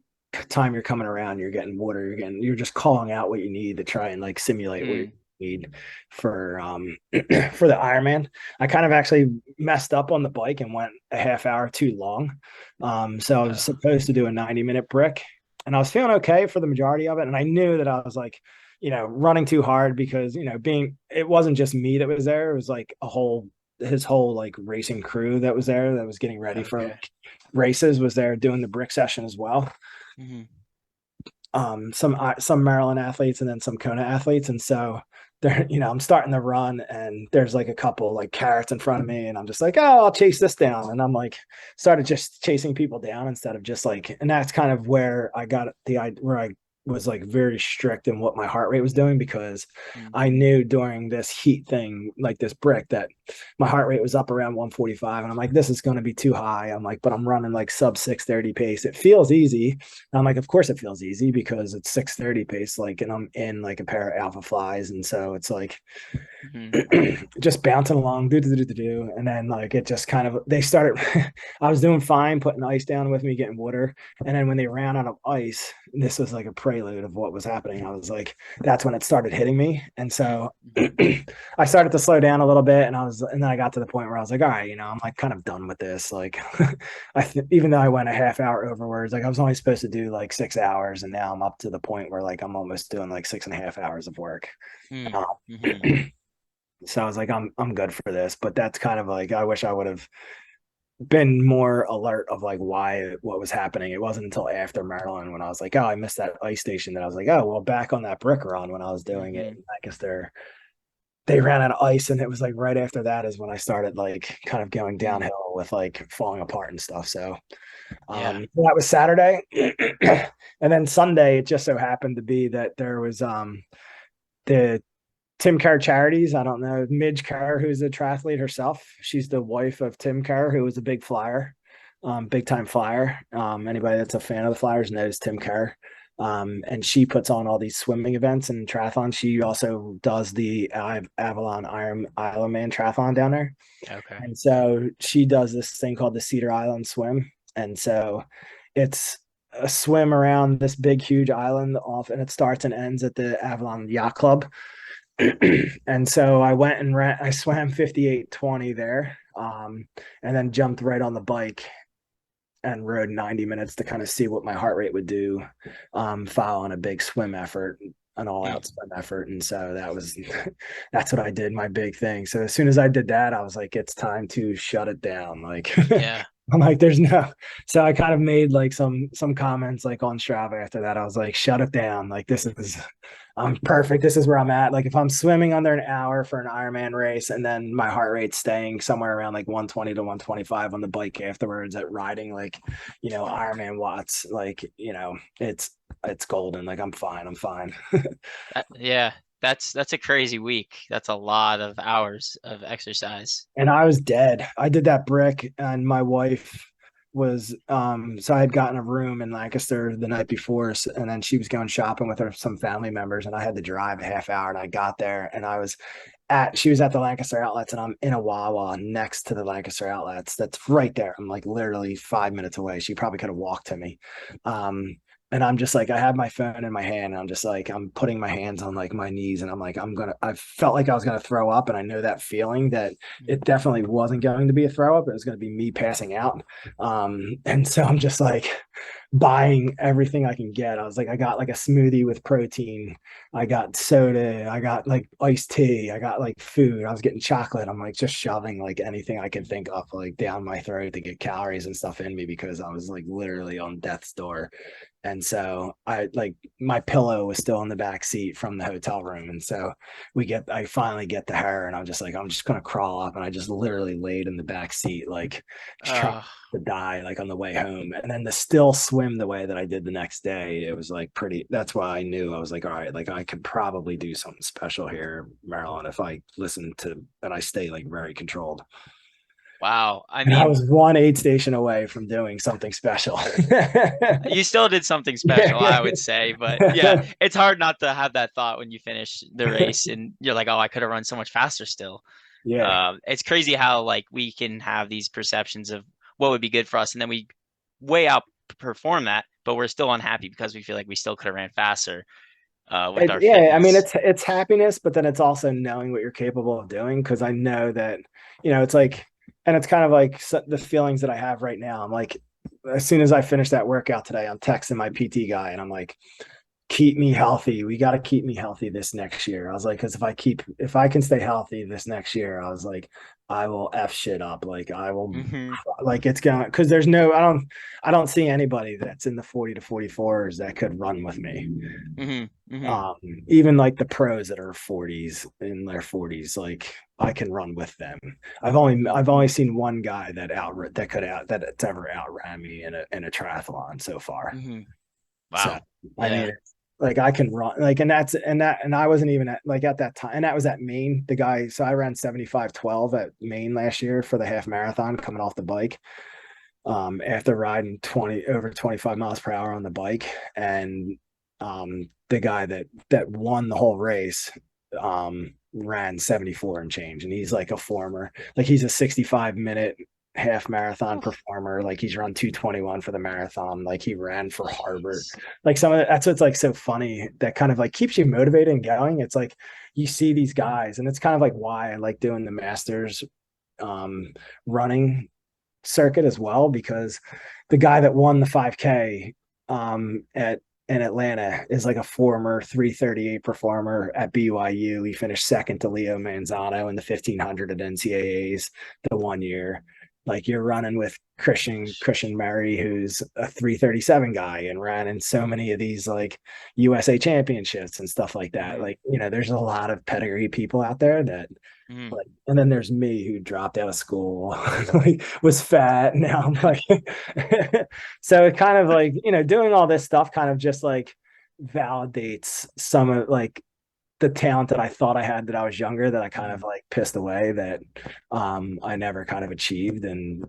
time you're coming around, you're getting water, you're just calling out what you need to try and like simulate what you mm. need for for the Ironman. I kind of actually messed up on the bike and went a half hour too long. So I was Oh, supposed to do a 90-minute brick, and I was feeling okay for the majority of it. And I knew that I was like, running too hard because, it wasn't just me that was there. It was like his whole like racing crew that was there that was getting ready for okay. like races was there doing the brick session as well. Mhm. Some Maryland athletes and then some Kona athletes, and so there, I'm starting the run and there's like a couple like carrots in front of me, and I'm just like, oh, I'll chase this down, and I'm like started just chasing people down instead of just like, and that's kind of where I got where I was like very strict in what my heart rate was doing, because Mm, I knew during this heat thing, like this brick, that my heart rate was up around 145, and I'm like, this is going to be too high. I'm like, but I'm running like sub 630 pace. It feels easy. And I'm like, of course it feels easy because it's 630 pace, like, and I'm in like a pair of alpha flies. And so it's like, Mhm. just bouncing along, and then like it just kind of they started. I was doing fine, putting ice down with me, getting water, and then when they ran out of ice, this was like a prelude of what was happening. I was like, that's when it started hitting me, and so Mhm. I started to slow down a little bit, and then I got to the point where I was like, all right, I'm like kind of done with this. Like, even though I went a half hour overwards, like I was only supposed to do like 6 hours, and now I'm up to the point where like I'm almost doing like 6.5 hours of work. Mhm. Um, Mhm. so I was like, I'm good for this. But that's kind of like I wish I would have been more alert of like what was happening. It wasn't until after Maryland when I was like, oh, I missed that ice station that I was like, oh well, back on that brick run when I was doing it. Mhm. I guess they ran out of ice, and it was like right after that is when I started like kind of going Mhm. downhill with like falling apart and stuff. So Yeah. that was Saturday. And then Sunday it just so happened to be that there was the Tim Kerr Charities. I don't know, Midge Kerr, who's a triathlete herself. She's the wife of Tim Kerr, who was a big flyer, big time flyer. Anybody that's a fan of the Flyers knows Tim Kerr. And she puts on all these swimming events and triathlon. She also does the Avalon Ironman triathlon down there. Okay. And so she does this thing called the Cedar Island Swim. And so it's a swim around this big, huge island off, and it starts and ends at the Avalon Yacht Club. And so I went and I swam 58:20 there, and then jumped right on the bike and rode 90 minutes to kind of see what my heart rate would do, following a big swim effort, an all Mm. out swim effort. And so that's what I did, my big thing. So as soon as I did that, I was like, it's time to shut it down. Like, Yeah. I'm like, there's no. So I kind of made like some comments like on Strava after that. I was like, shut it down. Like I'm perfect. This is where I'm at. Like if I'm swimming under an hour for an Ironman race, and then my heart rate's staying somewhere around like 120 to 125 on the bike afterwards at riding like, Ironman watts, like, it's golden. Like I'm fine. I'm fine. Yeah. That's a crazy week. That's a lot of hours of exercise. And I was dead. I did that brick, and my wife was so I had gotten a room in Lancaster the night before, and then she was going shopping with some family members, and I had to drive a half hour, and I got there, and she was at the Lancaster outlets, and I'm in a Wawa next to the Lancaster outlets. That's right there. I'm like literally 5 minutes away. She probably could have walked to me. And I'm just like, I have my phone in my hand, and I'm just like, I'm putting my hands on like my knees, and I'm like, I felt like I was gonna throw up, and I know that feeling that Mm. it definitely wasn't going to be a throw up. It was going to be me passing out. And so I'm just like buying everything I can get. I was like, I got like a smoothie with protein. I got soda. I got like iced tea. I got like food. I was getting chocolate. I'm like just shoving like anything I can think of like down my throat to get calories and stuff in me because I was like literally on death's door. And so I like my pillow was still in the back seat from the hotel room. And so I finally get to her, and I'm just like, I'm just going to crawl up. And I just literally laid in the back seat, like just trying Uh, to die, like on the way home. And then to still swim the way that I did the next day, it was like that's why I knew I was like, all right, like I could probably do something special here, Maryland, if I listen to, and I stay like very controlled. wow. I And I mean, was one aid station away from doing something special. you still did something special, I would Yeah. say, but yeah, it's hard not to have that thought when you finish the race and you're like, oh, I could have run so much faster still. Yeah. It's crazy how like we can have these perceptions of what would be good for us, and then we way outperform that, but we're still unhappy because we feel like we still could have ran faster with our Yeah, I mean fitness. it's happiness, but then it's also knowing what you're capable of doing. Because I know that, it's like, and it's kind of like the feelings that I have right now. I'm like, as soon as I finish that workout today, I'm texting my PT guy, and I'm like, keep me healthy. We got to keep me healthy this next year. I was like, because if I can stay healthy this next year, I was like, I will f shit up. Like I will, Hmm. like it's going because I don't see anybody that's in the 40 to 44s that could run with me. Hmm. Hmm. Um, Even like the pros that are 40s in their 40s, like I can run with them. I've only seen one guy that's ever outran me in a triathlon so far. Hmm. So Wow. I Yeah. mean, like I can run like, and I wasn't even at that time, and that was at Maine. The guy, so I ran 75:12 at Maine last year for the half marathon coming off the bike. After riding 25 miles per hour on the bike, and the guy that won the whole race ran 74 and change. And he's like a former, like he's a 65-minute half marathon Oh, performer. Like he's run 2:21 for the marathon. Like he ran for Harvard. jeez. Like some of that's what's like so funny that kind of like keeps you motivated and going. It's like you see these guys, and it's kind of like why I like doing the masters um running circuit as well, because the guy that won the 5K at in Atlanta is like a former 338 performer at BYU. He finished second to Leo Manzano in the 1500 at NCAAs the one year. Like you're running with Christian Murray, who's a 337 guy and ran in so many of these like USA championships and stuff like that. Mm-hmm. Like, there's a lot of pedigree people out there that Mm-hmm. like, and then there's me who dropped out of school, like was fat. Now I'm like, so it kind of like, doing all this stuff kind of just like validates some of like the talent that I thought I had that I was younger that I kind of like pissed away that I never kind of achieved. And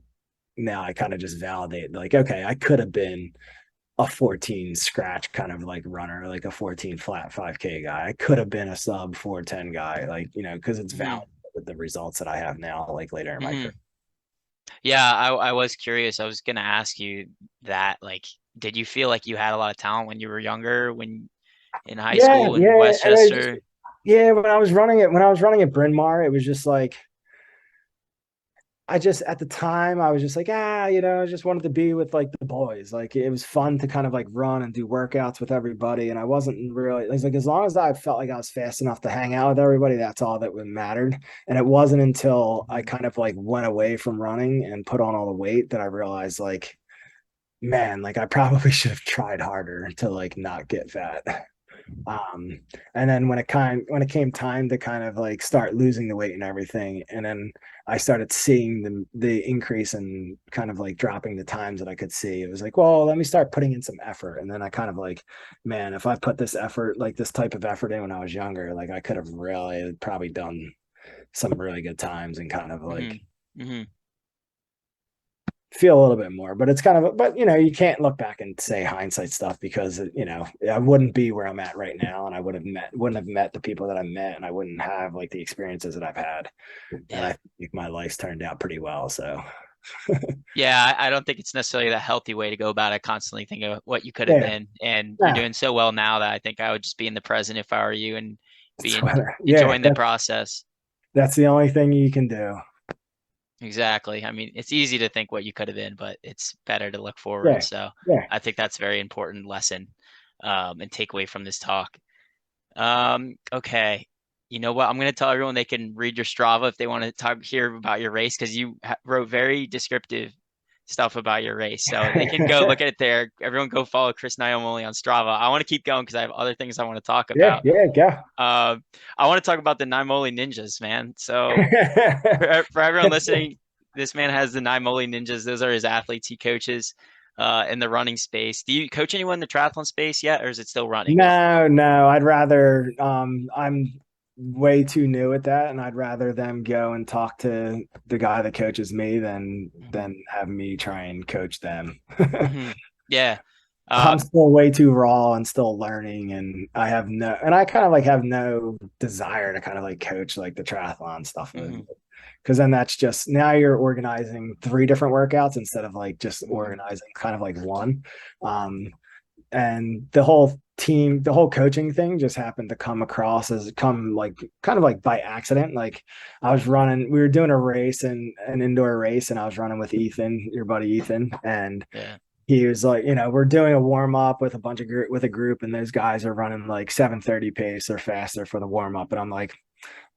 now I kind of just validate like, okay, I could have been a 14 scratch kind of like runner, like a 14 flat 5K guy. I could have been a sub 410 guy, like, because it's Mm-hmm. valid with the results that I have now, like later in my Mm-hmm. career. Yeah, I was curious. I was gonna ask you that, like, did you feel like you had a lot of talent when you were younger, when in high Yeah, school in yeah. And I just, Westchester? yeah, when I was running at Bryn Mawr, it was just like, I just at the time I was just like, I just wanted to be with like the boys. Like it was fun to kind of like run and do workouts with everybody. And I wasn't really, it was like as long as I felt like I was fast enough to hang out with everybody, that's all that mattered. And it wasn't until I kind of like went away from running and put on all the weight that I realized like, man, like I probably should have tried harder to like not get fat. Um, and then when it came time to kind of like start losing the weight and everything, and then I started seeing the increase in kind of like dropping the times that I could see. It was like, well, let me start putting in some effort. And then I kind of like, man, if I put this effort, like this type of effort in when I was younger, like I could have really probably done some really good times and kind of like Mm-hmm. Mm-hmm. feel a little bit more. But it's kind of, but you can't look back and say hindsight stuff because I wouldn't be where I'm at right now, and I wouldn't have met the people that I met, and I wouldn't have like the experiences that I've had. And Yeah. I think my life's turned out pretty well. So Yeah, I don't think it's necessarily the healthy way to go about it, constantly thinking of what you could have yeah, been. And you're yeah, doing so well now that I think I would just be in the present if I were you and be yeah. enjoying the process. That's the only thing you can do. Exactly. I mean, it's easy to think what you could have been, but it's better to look forward. Yeah, So yeah. I think that's a very important lesson and takeaway from this talk. Okay. You know what? I'm going to tell everyone they can read your Strava if they want to talk here about your race because you wrote very descriptive stuff about your race. So they can go look at it there. Everyone go follow Chris Naimoli on Strava. I want to keep going because I have other things I want to talk Yeah, about. yeah, yeah. Uh, I want to talk about the Naimoli Ninjas, man. So for everyone listening, this man has the Naimoli Ninjas. Those are his athletes he coaches in the running space. Do you coach anyone in the triathlon space yet, or is it still running? No, no, I'd rather I'm way too new at that, and I'd rather them go and talk to the guy that coaches me Hmm. than have me try and coach them. Hmm. Yeah. I'm still way too raw and still learning, and I kind of like have no desire to kind of like coach like the triathlon stuff. Hmm. Because then that's just now you're organizing three different workouts instead of like just Hmm. organizing kind of like one. Um, and the whole coaching thing just happened to come like kind of like by accident. Like we were doing a race and an indoor race, and I was running with Ethan, your buddy Ethan, and Yeah. he was like, we're doing a warm up with with a group, and those guys are running like 7:30 pace or faster for the warm up, and I'm like,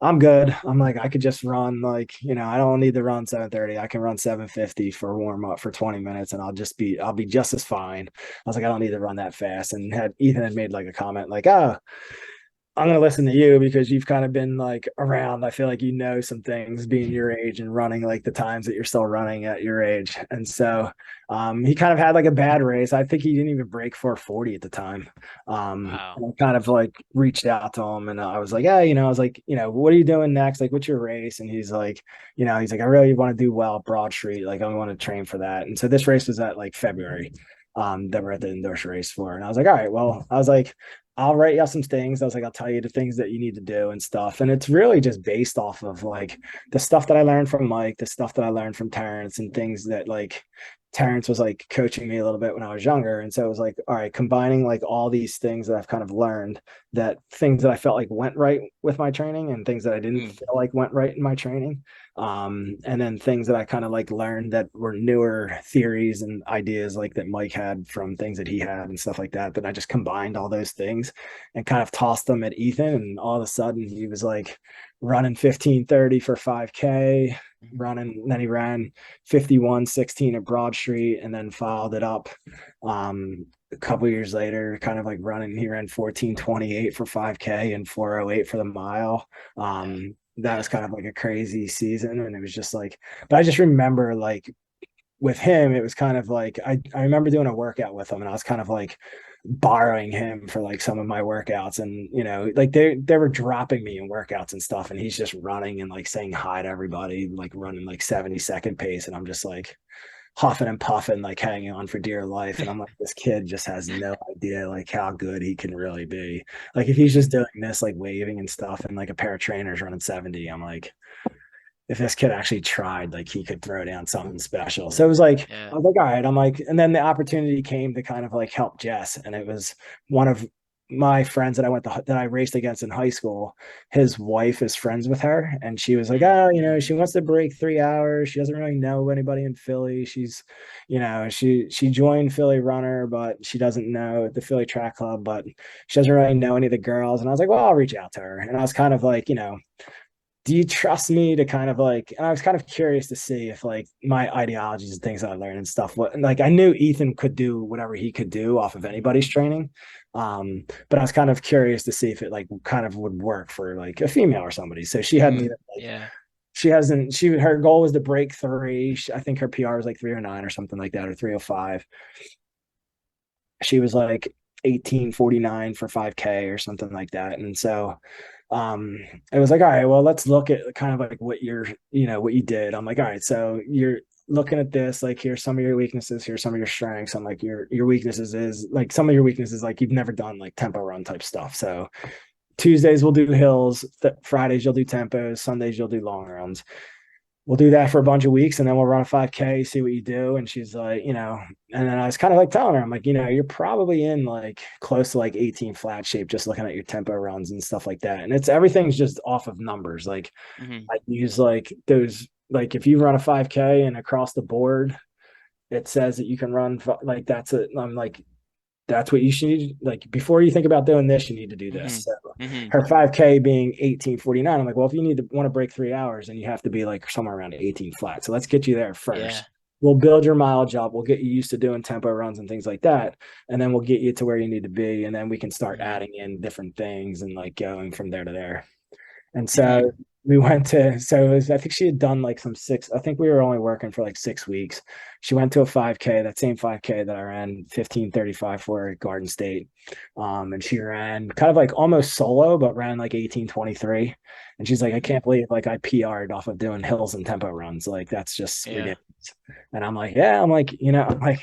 I'm good. I'm like, I could just run like, I don't need to run 7:30. I can run 7:50 for warm up for 20 minutes, and I'll be just as fine. I was like, I don't need to run that fast. And Ethan had made like a comment like, oh, I'm going to listen to you because you've kind of been like around. I feel like you know some things being your age and running like the times that you're still running at your age. And so he kind of had like a bad race. I think he didn't even break 440 at the time. Wow. And I kind of like reached out to him, and I was like, yeah, I was like, what are you doing next? Like, what's your race? And he's like, I really want to do well at Broad Street. Like, I want to train for that. And so this race was at like February that we're at the endurance race for. And I was like, all right, well, I was like, I'll write you some things. I was like, I'll tell you the things that you need to do and stuff. And it's really just based off of like the stuff that I learned from Mike, the stuff that I learned from Terrence, and things that like Terrence was like coaching me a little bit when I was younger. And so it was like, all right, combining like all these things that I've kind of learned, that things that I felt like went right with my training and things that I didn't Mm, feel like went right in my training. And then things that I kind of like learned that were newer theories and ideas like that Mike had from things that he had and stuff like that. That I just combined all those things and kind of tossed them at Ethan. And all of a sudden he was like running 15:30 for 5K, mhm. running, and then he ran 51:16 at Broad Street and then followed it up. A couple years later, kind of like running, he ran 14:28 for 5K and 4:08 for the mile. Yeah. That was kind of like a crazy season. And it was just like, but I just remember like with him, it was kind of like I remember doing a workout with him and I was kind of like borrowing him for like some of my workouts. And like they were dropping me in workouts and stuff. And he's just running and like saying hi to everybody, like running like 70-second pace. And I'm just like huffing and puffing, like hanging on for dear life. And I'm like, this kid just has no idea like how good he can really be. Like if he's just doing this, like waving and stuff, and like a pair of trainers running 70, I'm like, if this kid actually tried, like he could throw down something special. So it was like, Yeah. I was like, all right, I'm like, and then the opportunity came to kind of like help Jess. And it was one of my friends that I raced against in high school. His wife is friends with her. And she was like, Mm, oh, she wants to break 3 hours. She doesn't really know anybody in Philly. She joined Philly Runner, but she doesn't know the Philly Track Club, but she doesn't really know any of the girls. And I was like, well, I'll reach out to her. And I was kind of like, do you trust me to kind of like, and I was kind of curious to see if like my ideologies and things that I learned and stuff, what, like I knew Ethan could do whatever he could do off of anybody's training. But I was kind of curious to see if it like kind of would work for like a female or somebody. So she hadn't mm, even like, yeah. her goal was to break three. I think her PR was like 309 or something like that, or 305. She was like 18:49 for 5K or something like that. And so it was like, all right, well, let's look at kind of like what you did. I'm like, all right, so you're looking at this, like here's some of your weaknesses, here's some of your strengths. I'm like, your weaknesses is like some of your weaknesses, like you've never done like tempo run type stuff. So Tuesdays we'll do hills, Fridays you'll do tempos, Sundays you'll do long runs. We'll do that for a bunch of weeks and then we'll run a 5K, see what you do. And she's like, and then I was kind of like telling her, I'm like, you're probably in like close to like 18 flat shape, just looking at your tempo runs and stuff like that. And everything's just off of numbers. Like Hmm. I use like those, like if you run a 5K and across the board, it says that you can run like that's it. I'm like, that's what you should, like before you think about doing this, you need to do Hmm. this. So Hmm. her 5K being 18:49, I'm like, well, if you want to break 3 hours, then you have to be like somewhere around 18 flat. So let's get you there Yeah. first. We'll build your mileage up. We'll get you used to doing tempo runs and things like that. And then we'll get you to where you need to be. And then we can start Hmm. adding in different things and like going from there to there. And so Hmm. we went to, so it was, I think she had done like I think we were only working for like 6 weeks. She went to a 5K, that same 5K that I ran 15:35 for at Garden State. And she ran kind of like almost solo, but ran like 18:23. And she's like, I Hmm. can't believe like I PR'd off of doing hills and tempo runs. Like that's just Yeah. ridiculous. And I'm like, yeah, I'm like, I'm like,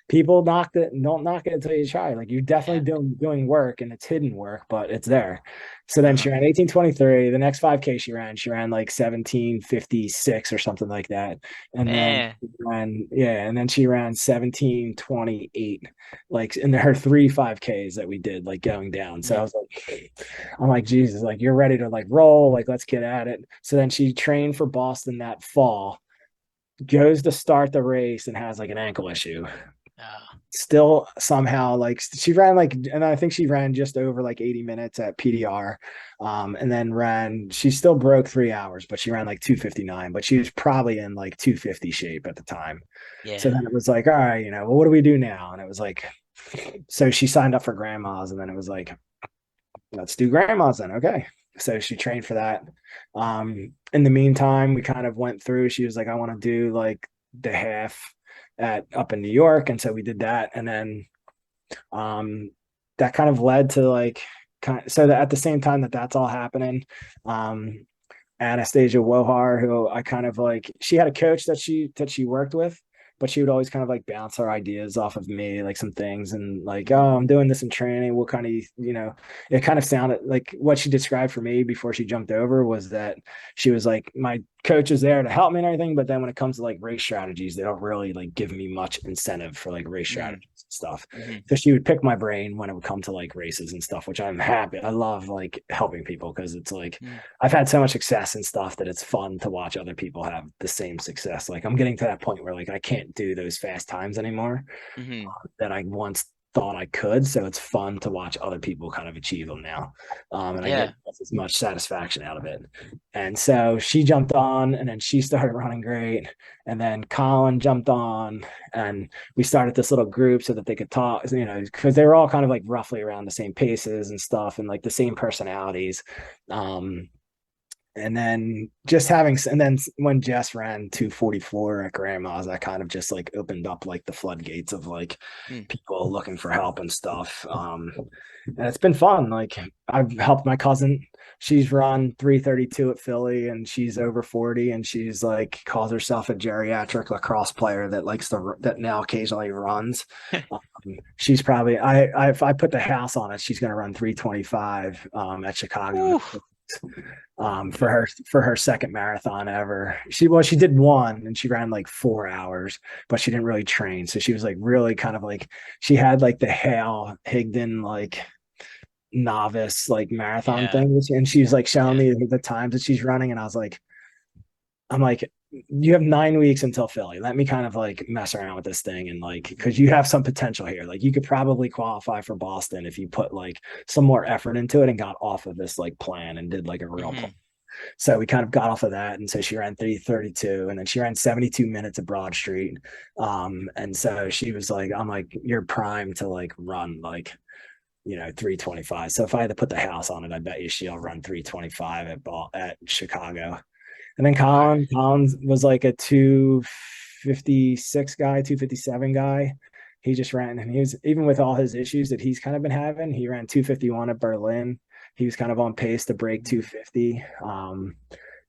people don't knock it until you try. Like you're definitely Yeah. doing work and it's hidden work, but it's there. So then Uh-huh. she ran 18:23. The next 5K she ran like 17:56 or something like that. And then Man. and then she ran 17:28, like in her three 5Ks that we did, like going down. So I Hmm. was like, I'm like, Jesus, like you're ready to like roll, like let's get at it. So then she trained for Boston that fall, goes to start the race and has like an ankle issue. Oh, Still somehow like she ran like, and I think she ran just over like 80 minutes at PDR. And then she still broke 3 hours, but she ran like 2:59, but she was probably in like 250 shape at the time. So yeah. then it was like, all right, well, what do we do now? And it was like, so she signed up for grandmas, and then it was like, let's do grandmas then. Okay. So she trained for that. In the meantime, we kind of went through, she was like, I want to do like the half at up in New York. And so we did that. And then that kind of led to like so that at the same time that that's all happening, um, Anastasia Wohar, who I kind of like, she had a coach that she worked with, but she would always kind of like bounce her ideas off of me, like some things, and like, oh, I'm doing this in training. What kind of, it kind of sounded like what she described for me before she jumped over was that she was like, my coach is there to help me and everything, but then when it comes to like race strategies, they don't really like give me much incentive for like race Mm-hmm. strategies and stuff. Mm-hmm. So she would pick my brain when it would come to like races and stuff, which I'm happy. I love like helping people because it's like I've had so much success and stuff that it's fun to watch other people have the same success. Like I'm getting to that point where like I can't do those fast times anymore Mm-hmm. that I once thought I could. So it's fun to watch other people kind of achieve them now. And I get Yeah. as much satisfaction out of it. And so she jumped on and then she started running great. And then Colin jumped on and we started this little group so that they could talk, because they were all kind of like roughly around the same paces and stuff and like the same personalities. And then when Jess ran 244 at grandma's, that kind of just like opened up like the floodgates of like Mm. people looking for help and stuff. And it's been fun. Like I've helped my cousin. She's run 332 at Philly and she's over 40 and she's like calls herself a geriatric lacrosse player that likes that now occasionally runs. She's probably if I put the house on it, she's going to run 325 at Chicago Woo. for her second marathon ever. She did one and she ran like 4 hours, but she didn't really train. So she was like really kind of like she had like the Hale Higdon like novice like marathon Yeah. thing, and she's like showing Yeah. me the times that she's running, and I'm like, you have 9 weeks until Philly. Let me kind of like mess around with this thing and like, because you have some potential here. Like you could probably qualify for Boston if you put like some more effort into it and got off of this like plan and did like a real plan. Mm-hmm. So we kind of got off of that. And so she ran 332 and then she ran 72 minutes at Broad Street. And so she was like, I'm like, you're primed to like run like, 325. So if I had to put the house on it, I bet you she'll run 325 at Chicago. And then All right. Collins was like a 256 guy, 257 guy. He just ran, and he was, even with all his issues that he's kind of been having, he ran 251 at Berlin. He was kind of on pace to break 250.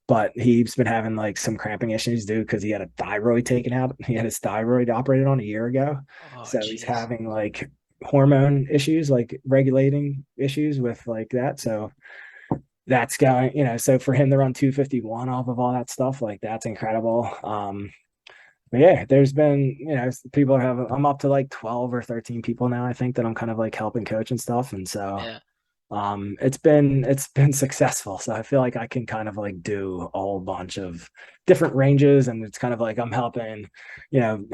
But he's been having like some cramping issues, dude, because he had a thyroid taken out. He had his thyroid operated on a year ago. Oh, So he's jeez. having like hormone issues, like regulating issues with like that. So that's going, so for him to run 251 off of all that stuff, like that's incredible. But yeah, there's been, people are having, I'm up to like 12 or 13 people now, I think, that I'm kind of like helping coach and stuff. And so Yeah. it's been successful. So I feel like I can kind of like do a whole bunch of different ranges. And it's kind of like I'm helping,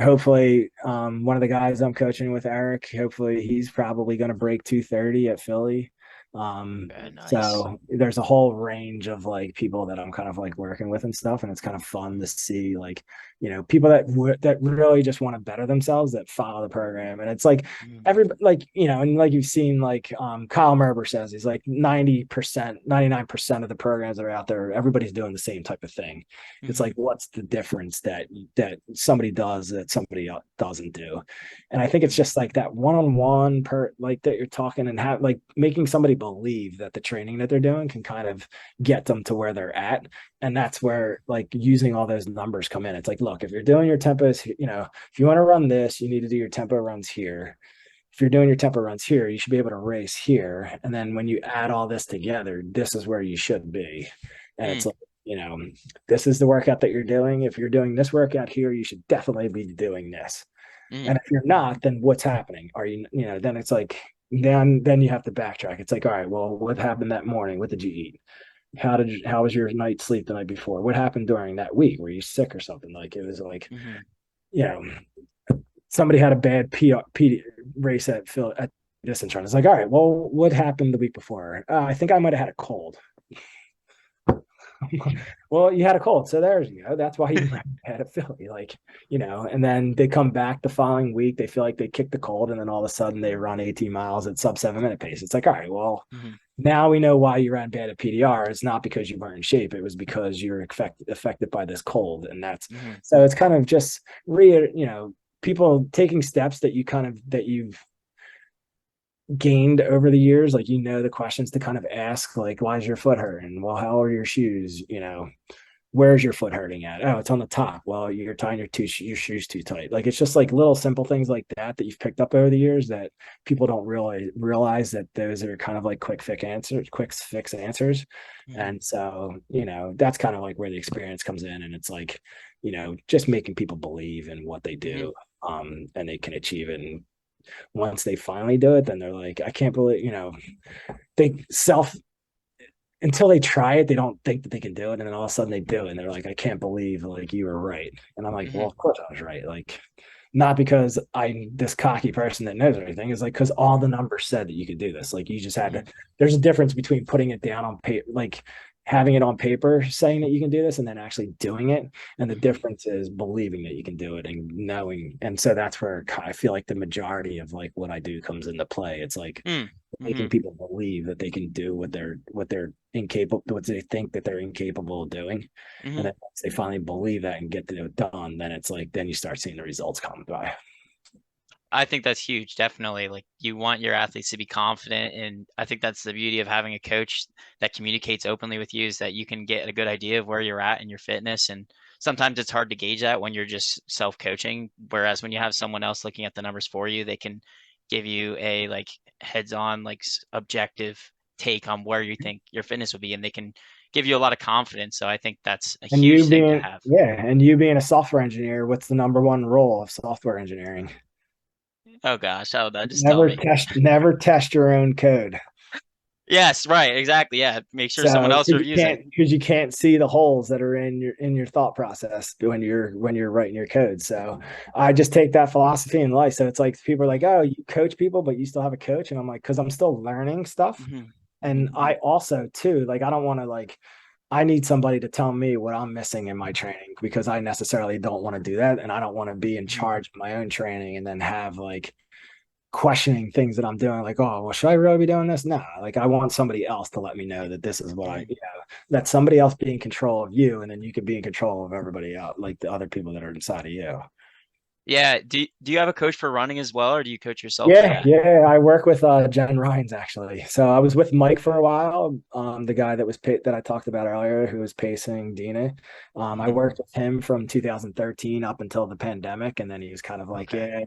hopefully one of the guys I'm coaching with, Eric, hopefully he's probably going to break 230 at Philly. Very nice. So there's a whole range of like people that I'm kind of like working with and stuff, and it's kind of fun to see like people that really just want to better themselves that follow the program, and it's like Mm-hmm. everybody like and like you've seen like Kyle Merber says he's like 90%, 99% of the programs that are out there, everybody's doing the same type of thing. It's Mm-hmm. like what's the difference that somebody does that somebody else doesn't do, and I think it's just like that one-on-one per like that you're talking and have like making somebody believe that the training that they're doing can kind of get them to where they're at. And that's where like using all those numbers come in. It's like, look, if you're doing your tempos, if you want to run this, you need to do your tempo runs here. If you're doing your tempo runs here, you should be able to race here. And then when you add all this together, this is where you should be. And it's Mm. like, you know, this is the workout that you're doing. If you're doing this workout here, you should definitely be doing this. Mm. And if you're not, then what's happening? Are you, then it's like, then you have to backtrack. It's like, all right, well, what happened that morning? What did you eat? How was your night's sleep the night before? What happened during that week? Were you sick or something? Like it was like, Mm-hmm. you know, somebody had a bad race at Phil at distance run. It's like, all right, well, what happened the week before? I think I might have had a cold. Well, you had a cold, so there you go. That's why you had a Philly, like And then they come back the following week. They feel like they kicked the cold, and then all of a sudden they run 18 miles at sub 7 minute pace. It's like, all right, well, Mm-hmm. now we know why you ran bad at PDR. It's not because you weren't in shape. It was because you're affected by this cold, and that's Mm-hmm. so. It's kind of just people taking steps that you've gained over the years, like the questions to kind of ask, like, why is your foot hurting? Well, how are your shoes? where's your foot hurting at? Oh, it's on the top. Well, you're tying your shoes too tight. Like it's just like little simple things like that you've picked up over the years that people don't really realize that those are kind of like quick fix answers. Hmm. And so, that's kind of like where the experience comes in. And it's like, just making people believe in what they Hmm. do, and they can achieve it. And once they finally do it, then they're like, I can't believe, they self until they try it, they don't think that they can do it. And then all of a sudden they do it. And they're like, I can't believe like you were right. And I'm like, well, Hmm. of course I was right. Like, not because I'm this cocky person that knows everything. It's like because all the numbers said that you could do this. Like you just had to, Hmm. there's a difference between putting it down on paper, like having it on paper saying that you can do this and then actually doing it. And the Hmm. difference is believing that you can do it and knowing. And so that's where I feel like the majority of like what I do comes into play. It's like Hmm. making Hmm. people believe that they can do what they're incapable, what they think that they're incapable of doing. And Hmm. then once they finally believe that and get it done, then it's like then you start seeing the results come by. I think that's huge, definitely. Like you want your athletes to be confident, and I think that's the beauty of having a coach that communicates openly with you is that you can get a good idea of where you're at in your fitness. And sometimes it's hard to gauge that when you're just self-coaching, whereas when you have someone else looking at the numbers for you, they can give you a like heads-on, like objective take on where you think your fitness will be, and they can give you a lot of confidence. So I think that's a And huge thing to have. you being a software engineer, what's the number one role of software engineering? Oh gosh, oh no, just tell me. Never test your own code. Yes, right, exactly. Yeah, make sure someone So else reviews it. because you can't see the holes that are in your thought process when you're writing your code. So I just take that philosophy in life. So it's like people are like, oh, you coach people, but you still have a coach, and I'm like, because I'm still learning stuff, Mhm, and mhm, I also too like I don't want to like I need somebody to tell me what I'm missing in my training because I necessarily don't want to do that, and I don't want to be in mhm, charge of my own training and then have like questioning things that I'm doing, like, oh, well, should I really be doing this? No, like I want somebody else to let me know that this is what mhm. that somebody else be in control of you, and then you could be in control of everybody else, like the other people that are inside of you. Yeah, do you have a coach for running as well, or do you coach yourself for Yeah, that? yeah. I work with Jen Rhines actually. So I was with Mike for a while, the guy that I talked about earlier, who was pacing Dina. I Mhm, worked with him from 2013 up until the pandemic, and then he was kind of like, okay. yeah.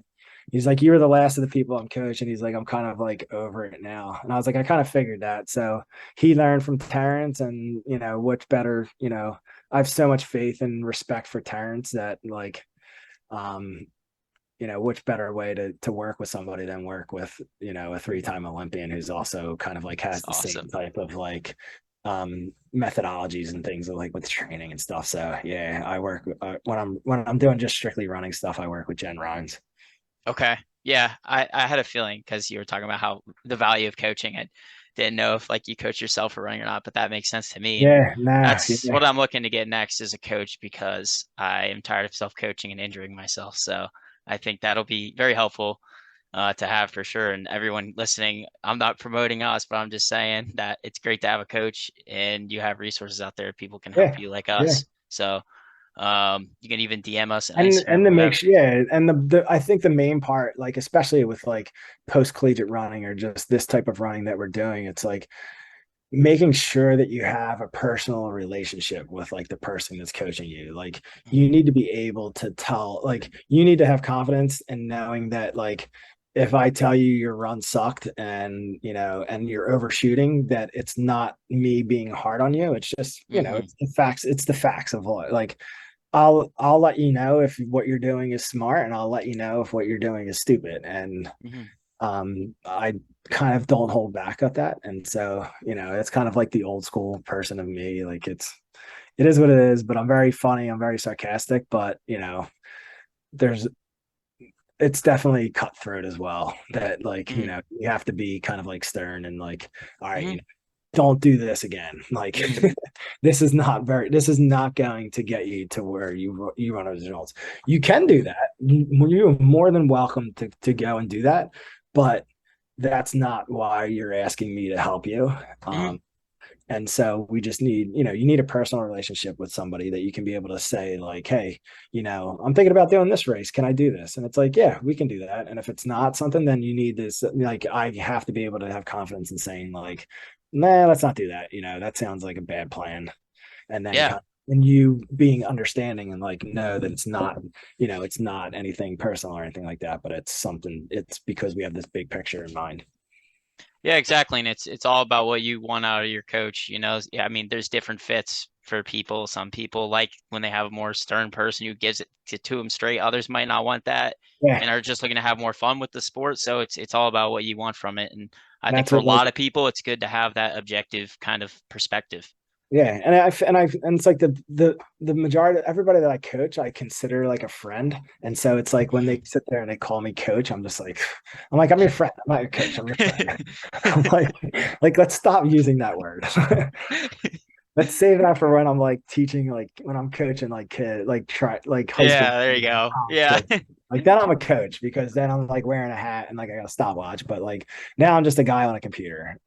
He's like, you were the last of the people I'm coaching. He's like, I'm kind of like over it now. And I was like, I kind of figured that. So he learned from Terrence, and which better, I have so much faith and respect for Terrence that like, um, which better way to work with somebody than work with, a three-time Olympian who's also kind of like That's has the same awesome. type of like methodologies and things like with training and stuff. So yeah, I work when I'm doing just strictly running stuff, I work with Jen Rhines. Okay. Yeah, I had a feeling because you were talking about how the value of coaching. I didn't know if like you coach yourself for running or not, but that makes sense to me. And Yeah, nah, that's yeah, what I'm looking to get next as a coach because I am tired of self-coaching and injuring myself. So I think that'll be very helpful to have for sure. And everyone listening, I'm not promoting us, but I'm just saying that it's great to have a coach and you have resources out there. People can help yeah, you like yeah. us. So you can even DM us on And Instagram or the make whatever. sure, yeah, and the I think the main part, like especially with like post collegiate running or just this type of running that we're doing, it's like making sure that you have a personal relationship with like the person that's coaching you. Like you Mhm, need to be able to tell, like you need to have confidence in knowing that like if I tell you your run sucked and and you're overshooting, that it's not me being hard on you. It's just, mhm, it's the facts of what like I'll let you know if what you're doing is smart, and I'll let you know if what you're doing is stupid. And mhm, I kind of don't hold back at that. And so, it's kind of like the old school person of me. Like it is what it is, but I'm very funny. I'm very sarcastic, but there's, it's definitely cutthroat as well that like, mhm, you have to be kind of like stern and like, all right, mhm, don't do this again. Like mhm, this is not going to get you to where you run results. You can do mhm, that. You're more than welcome to go and do that, but that's not why you're asking me to help you. mhm, And so we just need, you need a personal relationship with somebody that you can be able to say, like, hey, I'm thinking about doing this race. Can I do this? And it's like, yeah, we can do that. And if it's not something, then you need this, like, I have to be able to have confidence in saying, like, nah, let's not do that. That sounds like a bad plan. And then yeah. and you being understanding and like know that it's not, it's not anything personal or anything like that, but it's something, it's because we have this big picture in mind. Yeah, exactly. And it's all about what you want out of your coach. Yeah, I mean, there's different fits for people. Some people like when they have a more stern person who gives it to them straight. Others might not want that Yeah. and are just looking to have more fun with the sport. So it's all about what you want from it. And I And think that's for a what like, lot of people, it's good to have that objective kind of perspective. yeah. And it's like the majority, everybody that I coach, I consider like a friend. And so it's like when they sit there and they call me coach, I'm just like, I'm your friend. I'm not your coach. I'm your friend. I'm like, let's stop using that word. Let's save that for when I'm like teaching, like when I'm coaching like kid, like high school, Yeah, there you go. college Yeah. kids. Like then I'm a coach because then I'm like wearing a hat and like I got a stopwatch. But like now I'm just a guy on a computer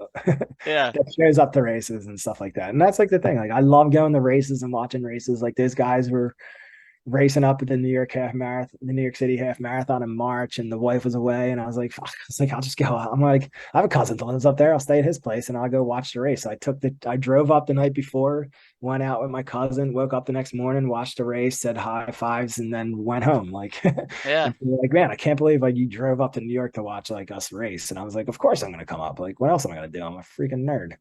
Yeah. that shows up to races and stuff like that. And that's like the thing. Like I love going to races and watching races. Like those guys were racing up at the New York half marathon, the New York City half marathon in March, and the wife was away, and I was like, fuck. I was like, I'll just go. I'm like, I have a cousin that lives up there. I'll stay at his place, and I'll go watch the race. I drove up the night before, went out with my cousin, woke up the next morning, watched the race, said high fives, and then went home. Like, Yeah. and people were like, man, I can't believe like you drove up to New York to watch like us race. And I was like, of course I'm gonna come up. Like, what else am I gonna do? I'm a freaking nerd.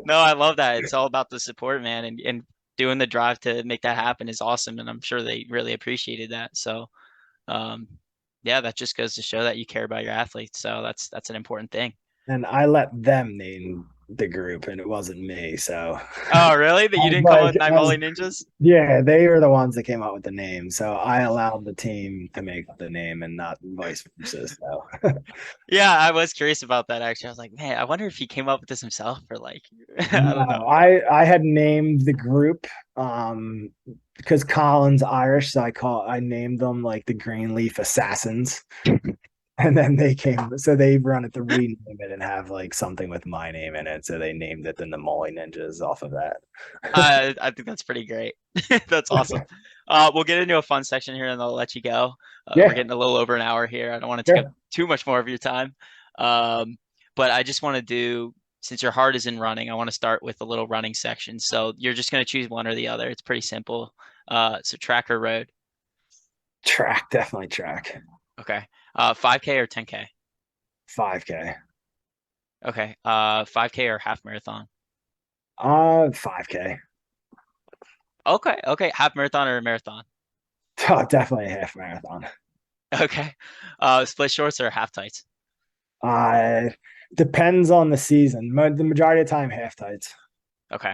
No, I love that. It's all about the support, man, and doing the drive to make that happen is awesome, and I'm sure they really appreciated that. So, um, yeah, that just goes to show that you care about your athletes. So that's an important thing. And I let them name the group, and it wasn't me. So Oh, really? That you didn't come up with Naimoli Ninjas? yeah, they were the ones that came up with the name. So I allowed the team to make the name and not vice versa. So Yeah, I was curious about that actually. I was like, man, I wonder if he came up with this himself or like, I don't know. no, I had named the group um because Colin's Irish, so I named them like the Greenleaf Assassins. And then they wanted to rename it and have like something with my name in it. So they named it the Naimoli Ninjas off of that. I think that's pretty great. That's awesome. We'll get into a fun section here and I'll let you go. We're Yeah, getting a little over an hour here. I don't want to take up sure. too much more of your time. Um, but I just want to since your heart is in running, I want to start with a little running section. So you're just going to choose one or the other. It's pretty simple. So track or road? Track, definitely track. Okay. 5K or 10K? 5K. Okay. 5K or half marathon? 5K. Okay. Okay. Half marathon or marathon? Oh, definitely a half marathon. Okay. Split shorts or half tights? Uh, Depends on the season. The majority of the time, half tights. Okay.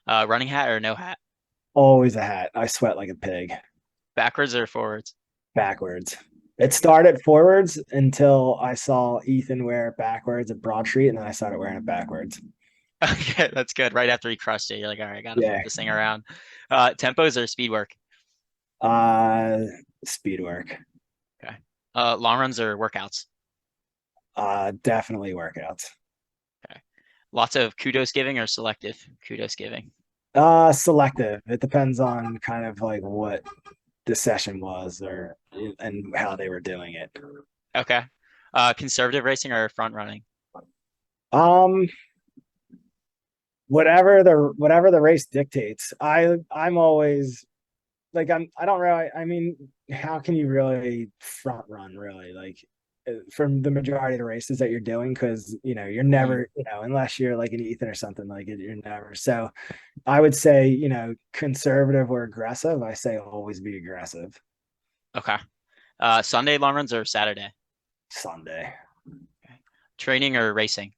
Running hat or no hat? Always a hat. I sweat like a pig. Backwards or forwards? Backwards. It started forwards until I saw Ethan wear it backwards at Broad Street, and then I started wearing it backwards. Okay, that's good. Right after he crushed it, you're like, all right, I gotta flip Yeah. this thing around. Tempos or speed work? Uh, Speed work. Okay. Long runs or workouts? Definitely workouts. Okay. Lots of kudos giving or selective kudos giving? Selective. It depends on kind of like what the session was or and how they were doing it. Okay. Conservative racing or front running? Um, whatever the race dictates. I'm always like I don't really. I mean, how can you really front run really like from the majority of the races that you're doing? Because you're Hmm. never unless you're like an Ethan or something like it, you're never. So I would say conservative or aggressive. I say always be aggressive. Okay. Sunday long runs or Saturday? Sunday. Okay. Training or racing?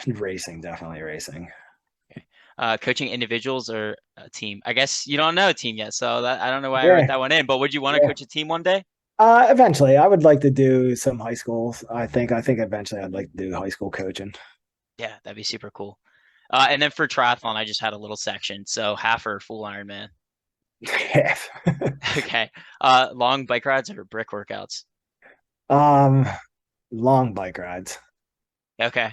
Racing, definitely racing. Okay. Coaching individuals or a team? I guess you don't know a team yet, so I don't know why I wrote Yeah, that one in. But would you want to yeah. coach a team one day? Eventually, I would like to do some high schools. I think eventually I'd like to do high school coaching. Yeah, that'd be super cool. And then for triathlon, I just had a little section. So half or full Ironman. Half. Okay. Long bike rides or brick workouts? um, Long bike rides, Okay.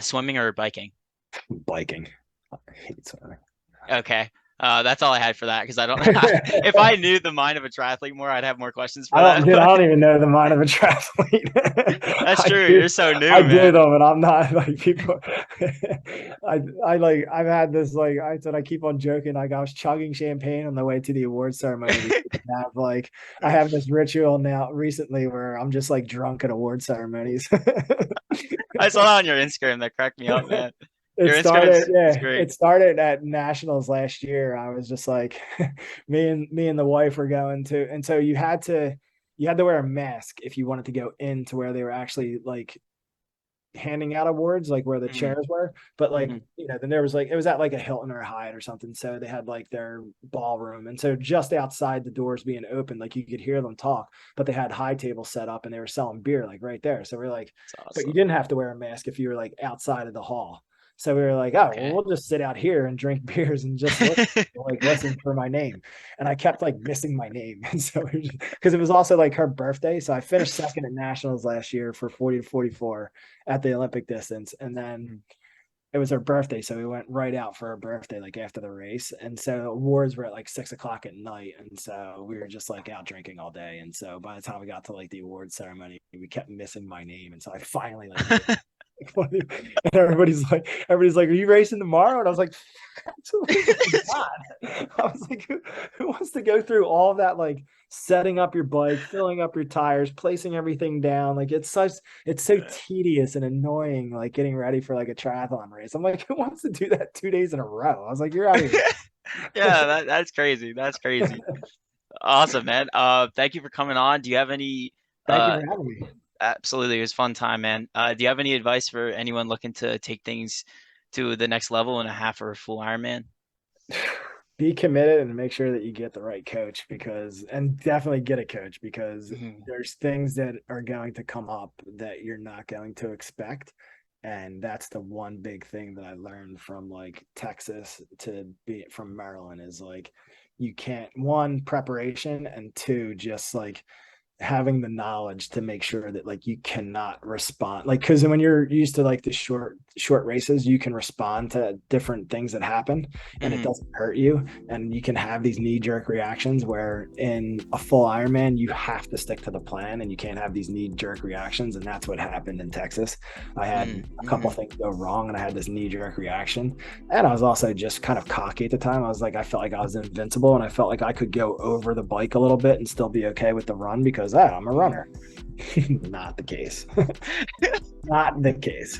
Swimming or biking? biking. I hate swimming. Okay. That's all I had for that because I don't. If I knew the mind of a triathlete more, I'd have more questions for I don't, that. dude. I But don't even know the mind of a triathlete. that's I true. do, You're so I new, do man. though, but I'm not like people. I like. I've had this like. I said I keep on joking. Like I was chugging champagne on the way to the award ceremony. We have like I have this ritual now recently where I'm just like drunk at award ceremonies. I saw that on your Instagram. That cracked me up, man. It Your started, Instagram is yeah, great. it started at nationals last year. I was just like, me and the wife were going to, and so you had to wear a mask if you wanted to go into where they were actually like handing out awards, like where the Hmm. chairs were. But like, Hmm. then there was like it was at like a Hilton or a Hyatt or something. So they had like their ballroom. And so just outside the doors being open, like you could hear them talk, but they had high tables set up and they were selling beer like right there. So we're like, It's but you awesome. didn't have to wear a mask if you were like outside of the hall. So we were like, oh, well, Okay. we'll just sit out here and drink beers and just look like listen for my name. And I kept like missing my name. And so because it was also like her birthday. So I finished second at nationals last year for 40 to 44 at the Olympic distance. And then Mhm. it was her birthday. So we went right out for her birthday, like after the race. And so awards were at like 6 o'clock at night. And so we were just like out drinking all day. And so by the time we got to like the award ceremony, we kept missing my name. And so I finally like made it. And everybody's like, are you racing tomorrow? And I was like, absolutely not. I was like, who wants to go through all of that, like setting up your bike, filling up your tires, placing everything down? Like it's so tedious and annoying, like getting ready for like a triathlon race. I'm like, who wants to do that 2 days in a row? I was like, you're out of Yeah, that's crazy. That's crazy. Awesome, man. Thank you for coming on. Do you have any Thank you uh for having me. absolutely, it was a fun time, man. Do you have any advice for anyone looking to take things to the next level in a half or a full Ironman? Be committed and make sure that you get the right coach, and definitely get a coach, because Hmm. there's things that are going to come up that you're not going to expect. And that's the one big thing that I learned from like Texas to be from Maryland is like, you can't, one, preparation, and two, just like having the knowledge to make sure that like you cannot respond, like because when you're used to like the short races, you can respond to different things that happen and it Hmm. doesn't hurt you, and you can have these knee-jerk reactions, where in a full Ironman you have to stick to the plan and you can't have these knee-jerk reactions. And that's what happened in Texas. I had a couple Hmm. things go wrong and I had this knee-jerk reaction, and I was also just kind of cocky at the time. I was like, I felt like I was invincible and I felt like I could go over the bike a little bit and still be okay with the run because I'm a Hmm. runner. Not the case. Not the case.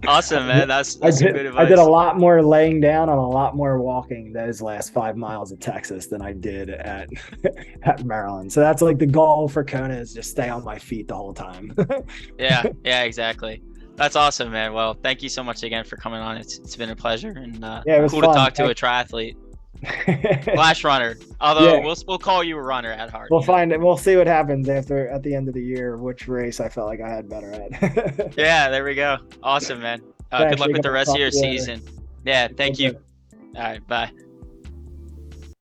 Awesome, man. I That's some did good I did a advice. lot more laying down and a lot more walking those last 5 miles of Texas than I did at at Maryland. So that's like the goal for Kona, is just stay on my feet the whole time. Yeah, yeah, exactly. That's awesome, man. Well, thank you so much again for coming on. It's been a pleasure and Yeah, it was cool to fun. talk to a triathlete Thank slash runner. Although Yeah, we'll call you a runner at heart, we'll you know. find it. We'll see what happens after at the end of the year, which race I felt like I had better at. Yeah, there we go. Awesome, man. Good Thanks, luck with Jacob. the I'll rest of talk your to you later. season. Yeah, Will thank you. do. All right, bye.